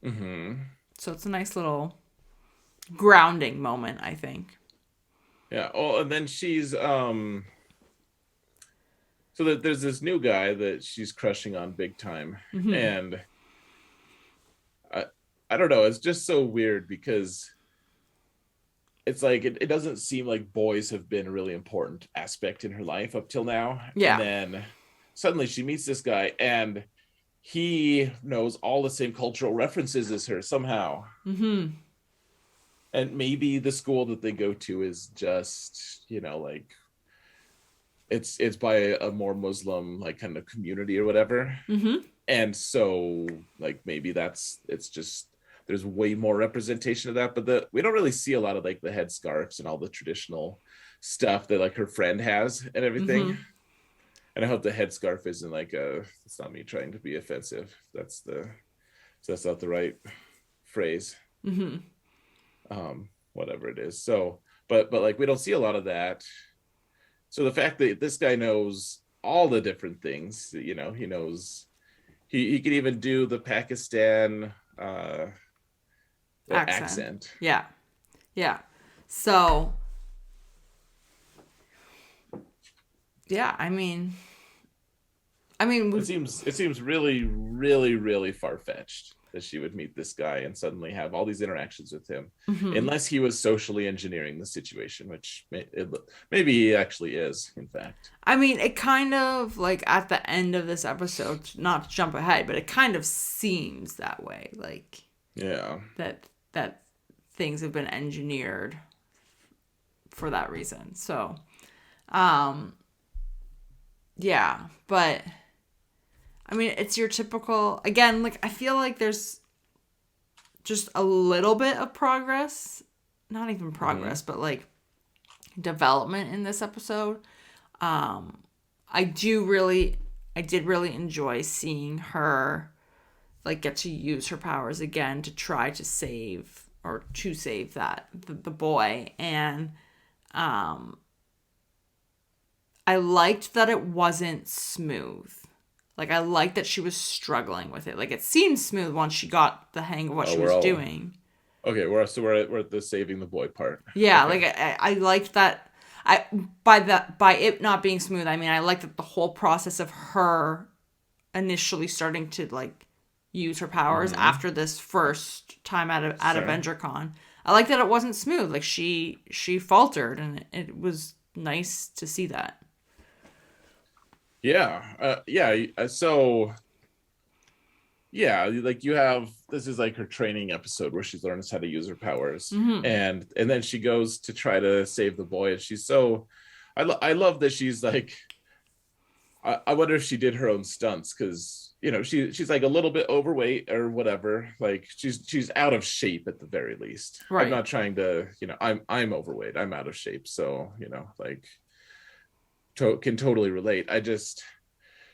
Hmm. So it's a nice little grounding moment, I think. Yeah. Oh, and then so that there's this new guy that she's crushing on big time, Hmm. and I I don't know. It's just so weird because it's like it doesn't seem like boys have been a really important aspect in her life up till now, and Yeah. then suddenly she meets this guy, and he knows all the same cultural references as her somehow. Hmm. And maybe the school that they go to is just, like it's by a more Muslim like kind of community or whatever. Hmm. And so like maybe it's just there's way more representation of that, but we don't really see a lot of like the headscarves and all the traditional stuff that like her friend has and everything. Hmm. And I hope the headscarf isn't like it's not me trying to be offensive. That's not the right phrase. Hmm. Whatever it is. So but like we don't see a lot of that. So the fact that this guy knows all the different things, he knows he could even do the Pakistan Accent. accent. Yeah. Yeah. So, yeah, It we seems really, really, really far-fetched that she would meet this guy and suddenly have all these interactions with him, mhm. unless he was socially engineering the situation, which maybe he actually is, in fact. It kind of like at the end of this episode, not to jump ahead, but it kind of seems that way, like Yeah. that things have been engineered for that reason. So, um, yeah, but it's your typical again, like I feel like there's just a little bit of progress, not even Hmm. progress, but like development in this episode. I did really enjoy seeing her like get to use her powers again to try to save the boy. And I liked that it wasn't smooth. Like, I liked that she was struggling with it. Like, it seemed smooth once she got the hang of what Oh, she we're was all doing. okay. We're at the saving the boy part. Yeah, Okay. like I liked that. By it not being smooth, I mean I liked that the whole process of her initially starting to like use her powers Mm-hmm. after this first time at Sure. AvengerCon. I like that it wasn't smooth. Like she faltered, and it was nice to see that. Yeah. Yeah. So yeah, like you have this is like her training episode where she learns how to use her powers, Mm-hmm. and then she goes to try to save the boy, and she's so. I love that she's like I wonder if she did her own stunts because she's like a little bit overweight or whatever. Like she's out of shape at the very least. I'm Right. not trying to I'm overweight. I'm out of shape, so like can totally relate.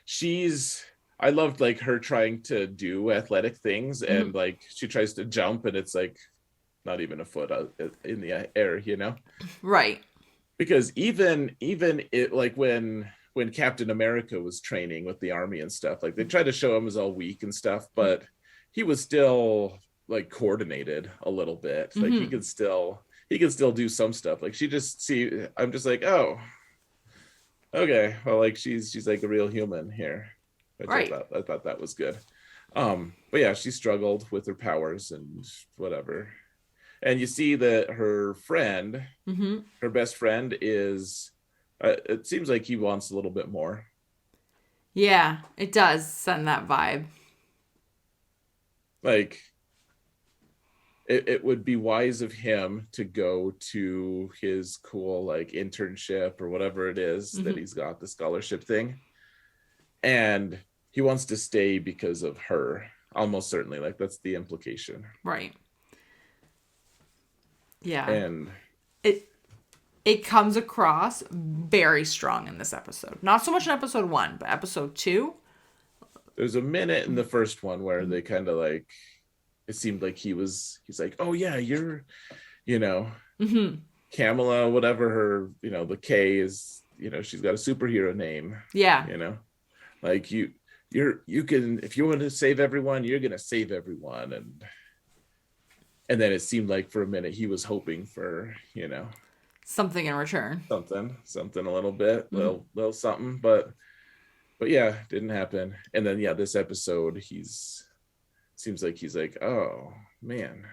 She's I loved like her trying to do athletic things Mm-hmm. and like she tries to jump and it's like not even a foot in the air, Right. because even it like when Captain America was training with the army and stuff, like they tried to show him as all weak and stuff, but he was still like coordinated a little bit. Like Mm-hmm. he could still do some stuff. Like I'm just like, oh, okay. Well, like she's like a real human here, which Right. I thought that was good. But yeah, she struggled with her powers and whatever. And you see that Mm-hmm. her best friend is it seems like he wants a little bit more. Yeah, it does send that vibe. Like it would be wise of him to go to his cool like internship or whatever it is that Mm-hmm. he's got, the scholarship thing, and he wants to stay because of her, almost certainly, like that's the implication. Right. Yeah. And It it comes across very strong in this episode. Not so much in episode 1, but episode 2. there's a minute in the first one where they kind of like it seemed like he's like, oh yeah, you're you know Mm-hmm. Kamala, whatever her, the K is, she's got a superhero name, Yeah. you know, like you can, if you want to save everyone, you're gonna save everyone, and then it seemed like for a minute he was hoping for, Something in return. something a little bit, Mm-hmm. little something, but yeah, didn't happen. And then yeah, this episode seems like he's like, oh man,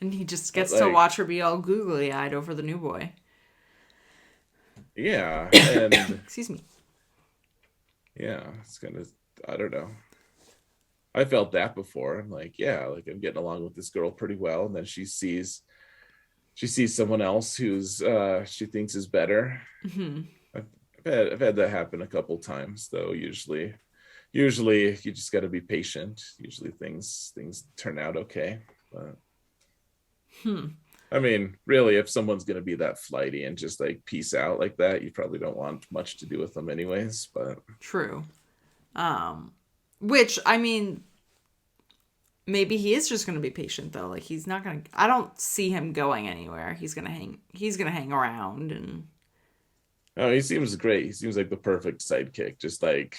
And he just gets to like watch her be all googly eyed over the new boy. yeah, and Excuse me. yeah, it's kind of, I don't know. I felt that before. I'm like, yeah, like I'm getting along with this girl pretty well, and then she sees someone else who's she thinks is better. Mm-hmm. I've had that happen a couple times though. Usually you just got to be patient. Usually things turn out okay. But Hmm. I mean, really, if someone's gonna be that flighty and just like peace out like that, you probably don't want much to do with them anyways. But True. Um, which I mean, maybe he is just going to be patient though. Like he's not going to. I don't see him going anywhere. He's gonna hang. He's gonna hang around and. oh, he seems great. He seems like the perfect sidekick. Just like,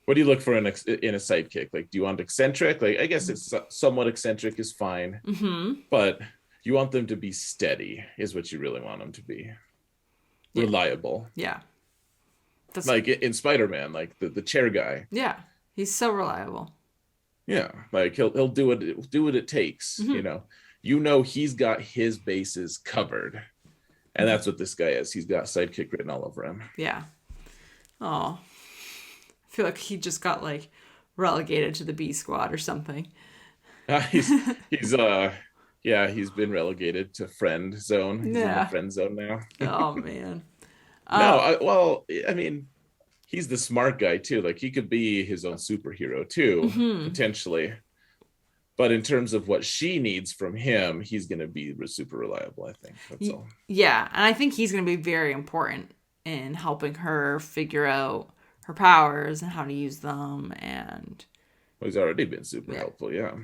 what do you look for in a sidekick? Like, do you want eccentric? Like, I guess it's somewhat eccentric is fine, Mm-hmm. but you want them to be steady, is what you really want them to be. Yeah. Reliable. Yeah. That's Like in Spider-Man, like the chair guy. yeah. He's so reliable. Yeah, like he'll do what it takes. Mm-hmm. He's got his bases covered, and that's what this guy is. He's got sidekick written all over him. Yeah. Oh, I feel like he just got like relegated to the B squad or something. He's he's yeah, he's been relegated to friend zone. He's in the Yeah. friend zone now. Oh man. No, Uh, I mean, he's the smart guy too. Like he could be his own superhero too, mhm. potentially. But in terms of what she needs from him, he's going to be super reliable. I think that's all. Yeah, and I think he's going to be very important in helping her figure out her powers and how to use them. And Well, he's already been super yeah, helpful. Yeah.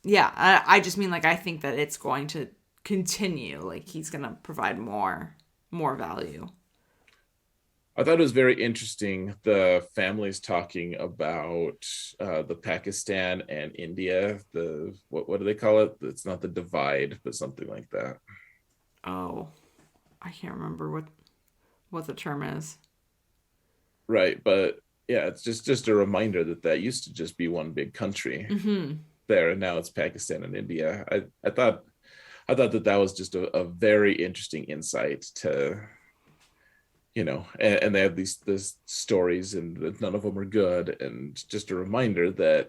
yeah. I just mean, like, I think that it's going to continue. Like, he's going to provide more value. I thought it was very interesting. The families talking about the Pakistan and India. The what do they call it? It's not the divide, but something like that. Oh, I can't remember what the term is. Right, but yeah, it's just a reminder that that used to just be one big country Mm-hmm. there, and now it's Pakistan and India. I thought that that was just a very interesting insight to, and they have these stories, and none of them are good, and just a reminder that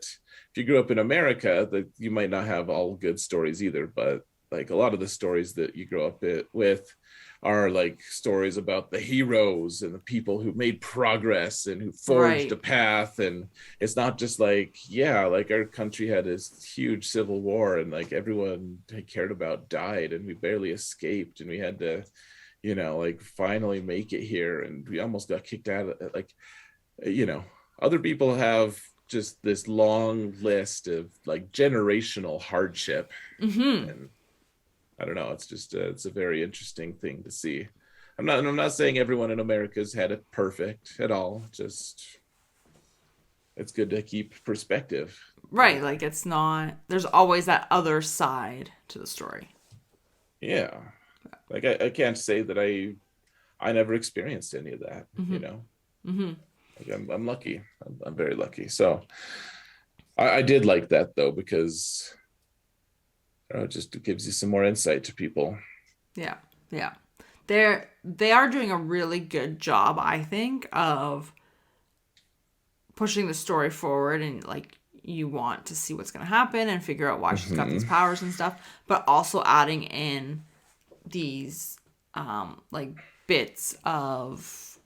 if you grew up in America, that you might not have all good stories either, but like a lot of the stories that you grow up with are like stories about the heroes and the people who made progress and who forged a Right. path. And it's not just like, yeah, like our country had this huge civil war and like everyone I cared about died and we barely escaped and we had to, like finally make it here and we almost got kicked out of it. Like, you know, other people have just this long list of like generational hardship. Mm-hmm. And I don't know. It's just it's a very interesting thing to see. I'm not saying everyone in America's had it perfect at all. Just it's good to keep perspective. Right. Like, it's not. There's always that other side to the story. Yeah, like I can't say that I never experienced any of that. Mm-hmm. Mm-hmm. Like I'm lucky. I'm very lucky. So I did like that though because it just gives you some more insight to people. Yeah. Yeah. They are doing a really good job, I think, of pushing the story forward, and like, you want to see what's going to happen and figure out why she's got these Hmm. powers and stuff, but also adding in these like bits of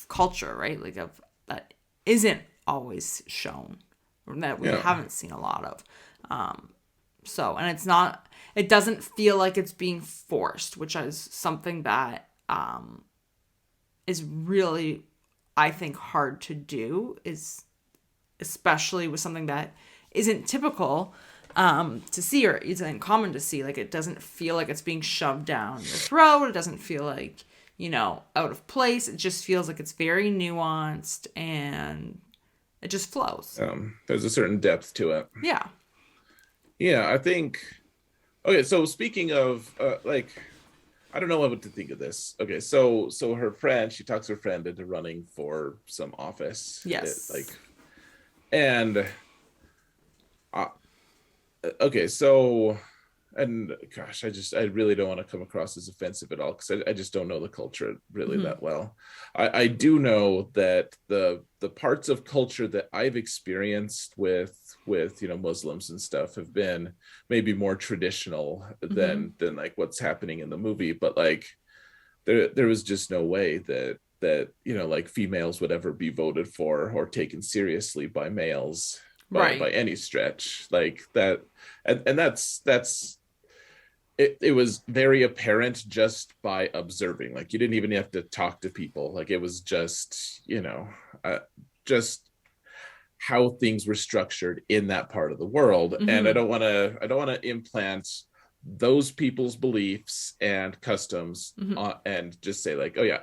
culture, right? Like, of that isn't always shown, or that we Yeah. haven't seen a lot of. So, and it doesn't feel like it's being forced, which is something that is really, I think, hard to do, is especially with something that isn't typical to see, or isn't common to see. Like, it doesn't feel like it's being shoved down your throat. It doesn't feel like, out of place. It just feels like it's very nuanced and it just flows. There's a certain depth to it. Yeah. Yeah, I think. Okay, so speaking of like, I don't know what to think of this. Okay, so her friend, she talks her friend into running for some office, like, Yes. and uh, okay, so and gosh, I really don't want to come across as offensive at all because I just don't know the culture really Mm-hmm. that well. I do know that the parts of culture that I've experienced with Muslims and stuff have been maybe more traditional Mm-hmm. than like what's happening in the movie, but like there was just no way that like females would ever be voted for or taken seriously by males by Right. any stretch like that. And that's it was very apparent just by observing. Like you didn't even have to talk to people. Like it was just just how things were structured in that part of the world. And Mm-hmm. I don't want to implant those people's beliefs and customs Mm-hmm. and just say like, oh yeah,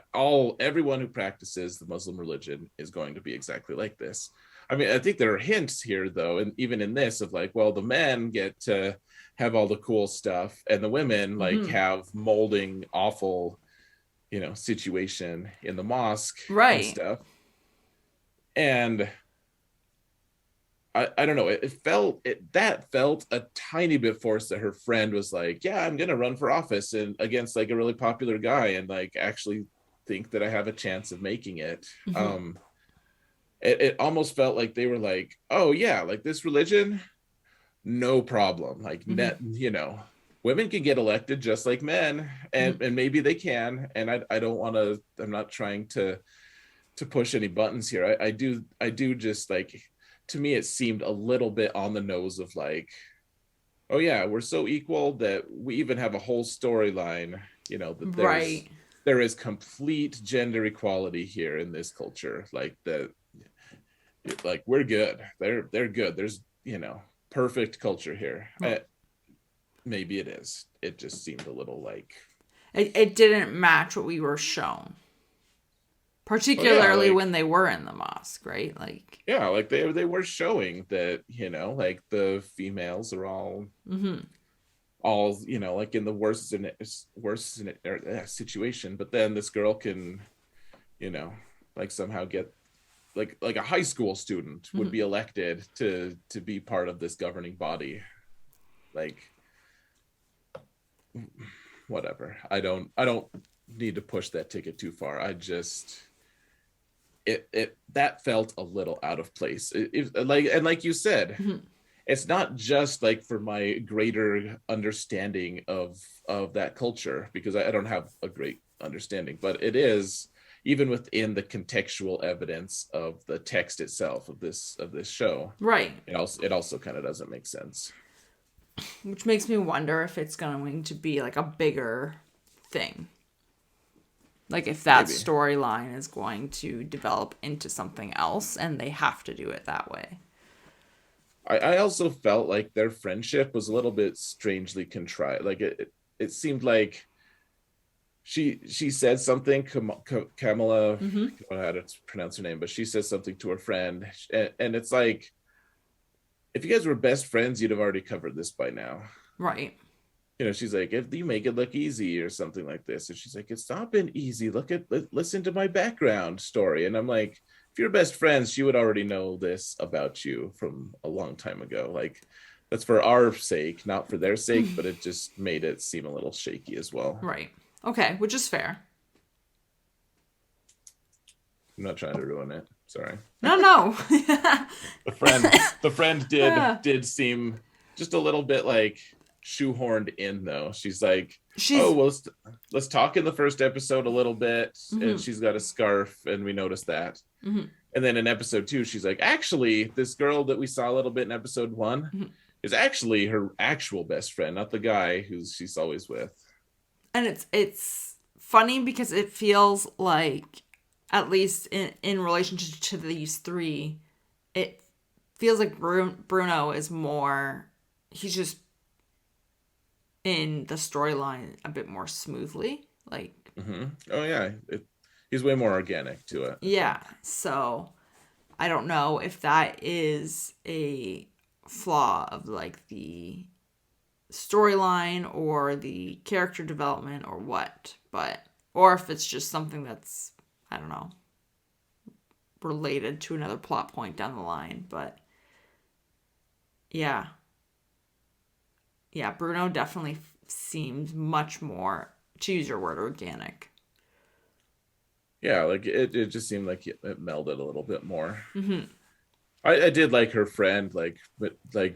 everyone who practices the Muslim religion is going to be exactly like this. I mean, I think there are hints here though, and even in this of like, well, the men get to have all the cool stuff and the women like Mm-hmm. have molding awful situation in the mosque and Right. stuff. And I don't know. That felt a tiny bit forced that her friend was like, "Yeah, I'm gonna run for office and against like a really popular guy and like actually think that I have a chance of making it." Mm-hmm. It almost felt like they were like, "Oh yeah, like this religion, no problem. Like Mm-hmm. women can get elected just like men, Mm-hmm. and maybe they can. And I don't want to. I'm not trying to push any buttons here. I do just like, to me it seemed a little bit on the nose of like, oh yeah, we're so equal that we even have a whole storyline, that there's Right. there is complete gender equality here in this culture. Like like we're good. They're good. There's, perfect culture here. Maybe it is. It just seemed a little like it didn't match what we were shown. Particularly when they were in the mosque, right? Like like they were showing that, like the females are all like in the worst situation, but then this girl can, like somehow get like a high school student would be elected to be part of this governing body. Like, whatever. I don't need to push that ticket too far. I just that felt a little out of place. Like you said, it's not just like for my greater understanding of that culture, because I don't have a great understanding, but it is even within the contextual evidence of the text itself of this show. Right. It also kind of doesn't make sense. Which makes me wonder if it's going to be like a bigger thing. Like if that storyline is going to develop into something else and they have to do it that way. I also felt like their friendship was a little bit strangely contrived. Like it seemed like she said something, Kamala, I don't know how to pronounce her name, but she says something to her friend, and it's like, if you guys were best friends, you'd have already covered this by now. Right. She's like, if you make it look easy or something like this. And she's like, it's not been easy. Listen to my background story. And I'm like, if you're best friends, she would already know this about you from a long time ago. Like, that's for our sake, not for their sake, but it just made it seem a little shaky as well. Right. Okay, which is fair. I'm not trying to ruin it. Sorry. No. the friend did seem just a little bit like shoehorned in, though. She's like, let's talk in the first episode a little bit, and she's got a scarf, and we noticed that. And then in episode 2, she's like, actually, this girl that we saw a little bit in episode 1 is actually her actual best friend, not the guy who she's always with. And it's funny because it feels like, at least in relationship to these three, it feels like Bruno is more, he's just in the storyline a bit more smoothly. Like, oh yeah, he's way more organic to it. Yeah, so I don't know if that is a flaw of like the storyline or the character development or what, or if it's just something that's, I don't know, related to another plot point down the line. But yeah, Bruno definitely seems much more, to use your word, organic. Yeah, like it just seemed like it melded a little bit more. I did like her friend, like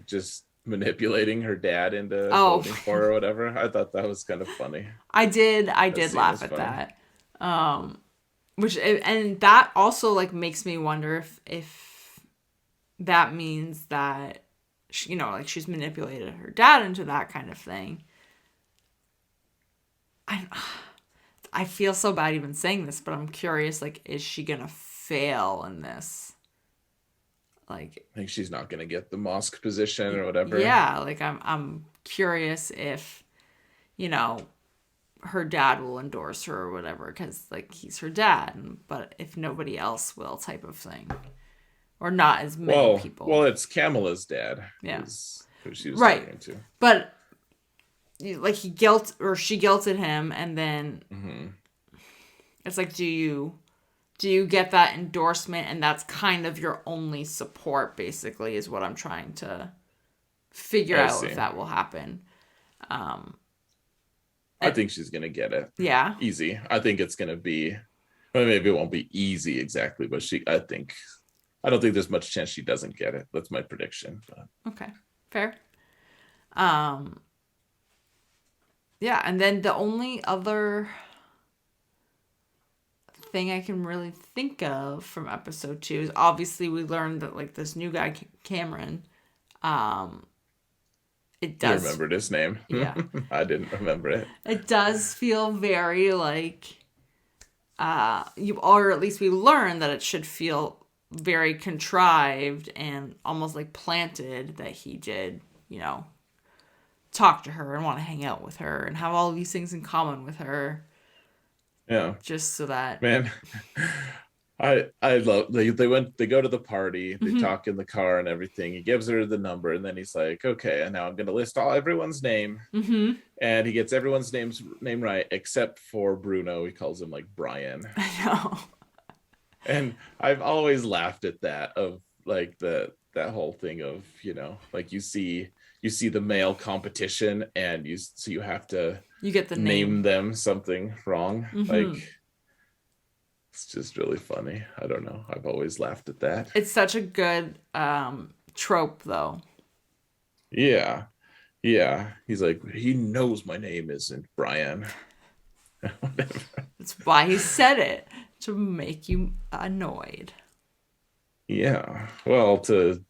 just manipulating her dad into voting for her or whatever. I thought that was kind of funny. I did laugh at that. And that also like makes me wonder if that means that she, like she's manipulated her dad into that kind of thing. I feel so bad even saying this, but I'm curious, like, is she gonna fail in this? Like, I think she's not gonna get the mosque position or whatever. Yeah, like I'm curious if, her dad will endorse her or whatever, because like he's her dad, but if nobody else will, type of thing, or not as many people. Well, it's Kamala's dad. Yeah, who she was talking to. But like she guilted him, and then it's like, do you get that endorsement, and that's kind of your only support, basically, is what I'm trying to figure out if that will happen. I think she's gonna get it. Yeah, easy. I think it's gonna be, well, maybe it won't be easy exactly, but I don't think there's much chance she doesn't get it. That's my prediction. But. Okay, fair. Yeah, and then the only other thing I can really think of from episode 2 is obviously we learned that like this new guy, Cameron, it does. You remembered his name? Yeah. I didn't remember it. It does feel very like or at least we learn that it should feel very contrived and almost like planted that he did, talk to her and want to hang out with her and have all these things in common with her, Yeah, just so that. man. I love they go to the party, they Mm-hmm. talk in the car and everything. He gives her the number, and then he's like, okay, and now I'm gonna list everyone's name. Mm-hmm. And he gets everyone's name right except for Bruno. He calls him like Brian. I know. And I've always laughed at that, of like that whole thing of, like you see the male competition, and you have to You get the name name. them something wrong. Mm-hmm. Like, it's just really funny. I don't know. I've always laughed at that. It's such a good trope, though. Yeah. Yeah. He's like, he knows my name isn't Brian. Whatever. That's why he said it, to make you annoyed. Yeah. Well, to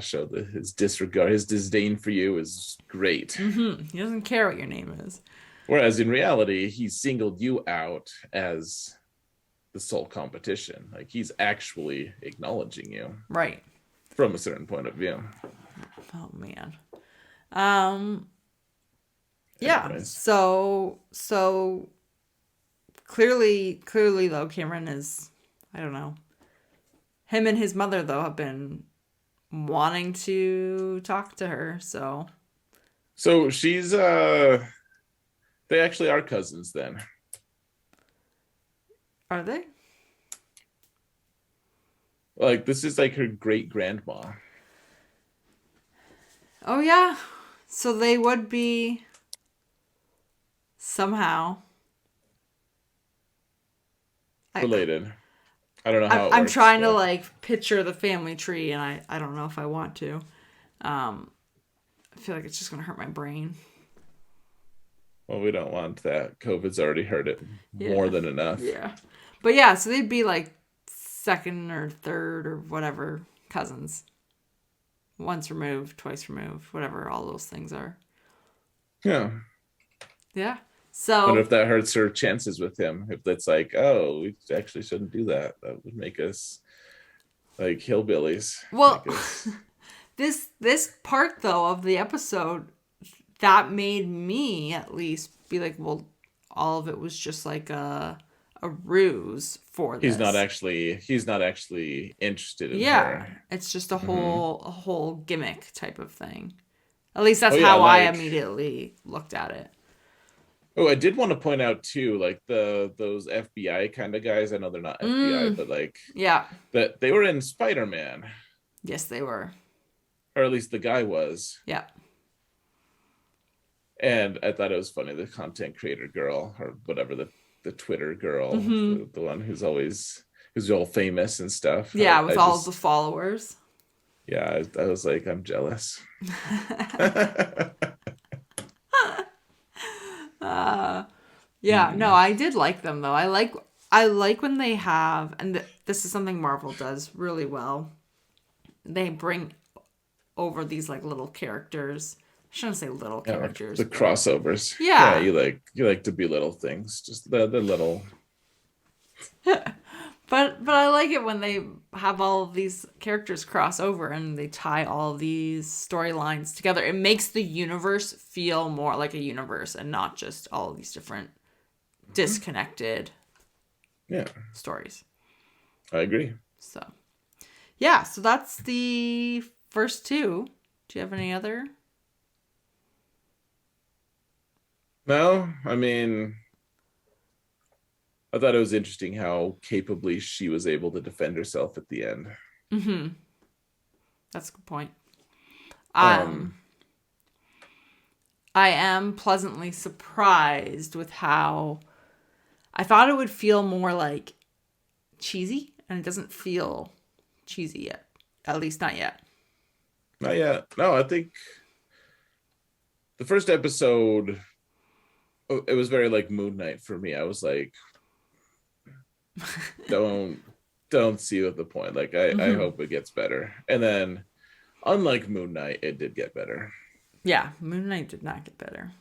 show that his disregard, his disdain for you is great. Mm-hmm. He doesn't care what your name is. Whereas in reality, he singled you out as the sole competition. Like, he's actually acknowledging you Right. from a certain point of view. Oh man. Um yeah. Anyways. So clearly though, Cameron is, I don't know. Him and his mother though have been wanting to talk to her, so She's they actually are cousins then. are they? Like, this is like her great grandma. Oh yeah. So they would be somehow. I, Related. I don't know how it I'm works. trying to but- like picture the family tree, and I don't know if I want to. I feel like it's just gonna hurt my brain. Well, we don't want that. COVID's already hurt it more than enough. Yeah. But yeah, so they'd be like second or third or whatever cousins. Once removed, twice removed, whatever all those things are. Yeah. Yeah. I wonder So if that hurts her chances with him. If that's like, oh, we actually shouldn't do that. That would make us like hillbillies. well Make us- this part though of the episode, that made me at least be like, well, all of it was just like a ruse for this. He's not actually interested in Yeah, her. it's just a whole gimmick type of thing. At least that's Oh, yeah, how I like- immediately looked at it. Oh, I did want to point out too, like those FBI kind of guys. I know they're not FBI, but like Yeah. that they were in Spider-Man, Yes, they were. or at least the guy was. Yeah. And I thought it was funny, the content creator girl, or whatever, the Twitter girl, the one who's all famous and stuff. Yeah, I with all just- of the followers. Yeah, I was like, I'm jealous. Yeah, no, I did like them though. I like when they have, and this is something Marvel does really well. They bring over these like little characters. I shouldn't say little Yeah, characters. the crossovers. Yeah. You like to belittle things, just the little. But I like it when they have all of these characters cross over and they tie all of these storylines together. It makes the universe feel more like a universe and not just all of these different disconnected Yeah, stories. I agree. So, yeah, so that's the first two. Do you have any other? No, I mean, I thought it was interesting how capably she was able to defend herself at the end. Mm-hmm. That's a good point. Um, I am pleasantly surprised with how I thought it would feel more like cheesy, and it doesn't feel cheesy yet. At least not yet. Not yet. No, I think the first episode, it was very like Moon Knight for me. I was like, don't see what the point. Like, I hope it gets better. And then, unlike Moon Knight, it did get better. Yeah, Moon Knight did not get better.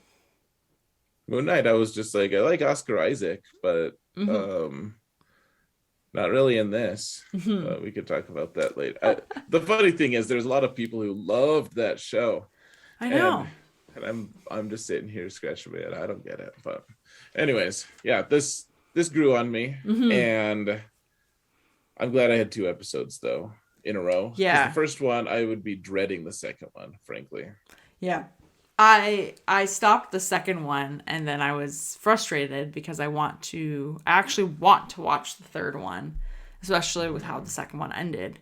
Moon Knight, I was just like, I like Oscar Isaac, but Not really in this. We could talk about that later. The funny thing is, there's a lot of people who loved that show, I and know. I'm just sitting here scratching my head. I don't get it. But, anyways, yeah, this grew on me, and I'm glad I had 2 episodes though in a row, because the Yeah. first one I would be dreading the second one, frankly. Yeah. I stopped the second one and then I was frustrated because I actually want to watch the third one, especially with how the second one ended.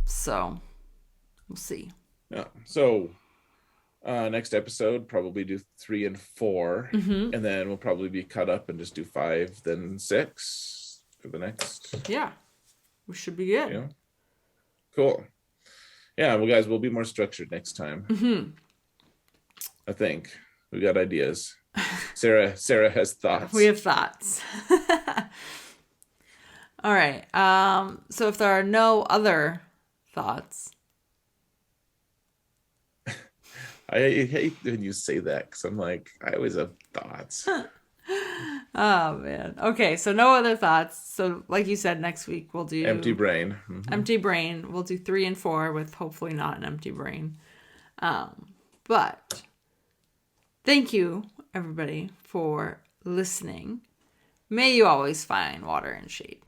So we'll see. Yeah. So next episode probably do 3 and 4, and then we'll probably be cut up and just do 5, then 6 for the next. Yeah. We should be good. You know, cool. Yeah, well, guys, we'll be more structured next time. I think we got ideas. Sarah has thoughts. We have thoughts. All right. So if there are no other thoughts. I hate when you say that, because I'm like, I always have thoughts. Oh man. Okay, so no other thoughts. So like you said, next week we'll do Empty brain. empty brain. We'll do 3 and 4 with hopefully not an empty brain. But thank you everybody for listening. May you always find water and shade.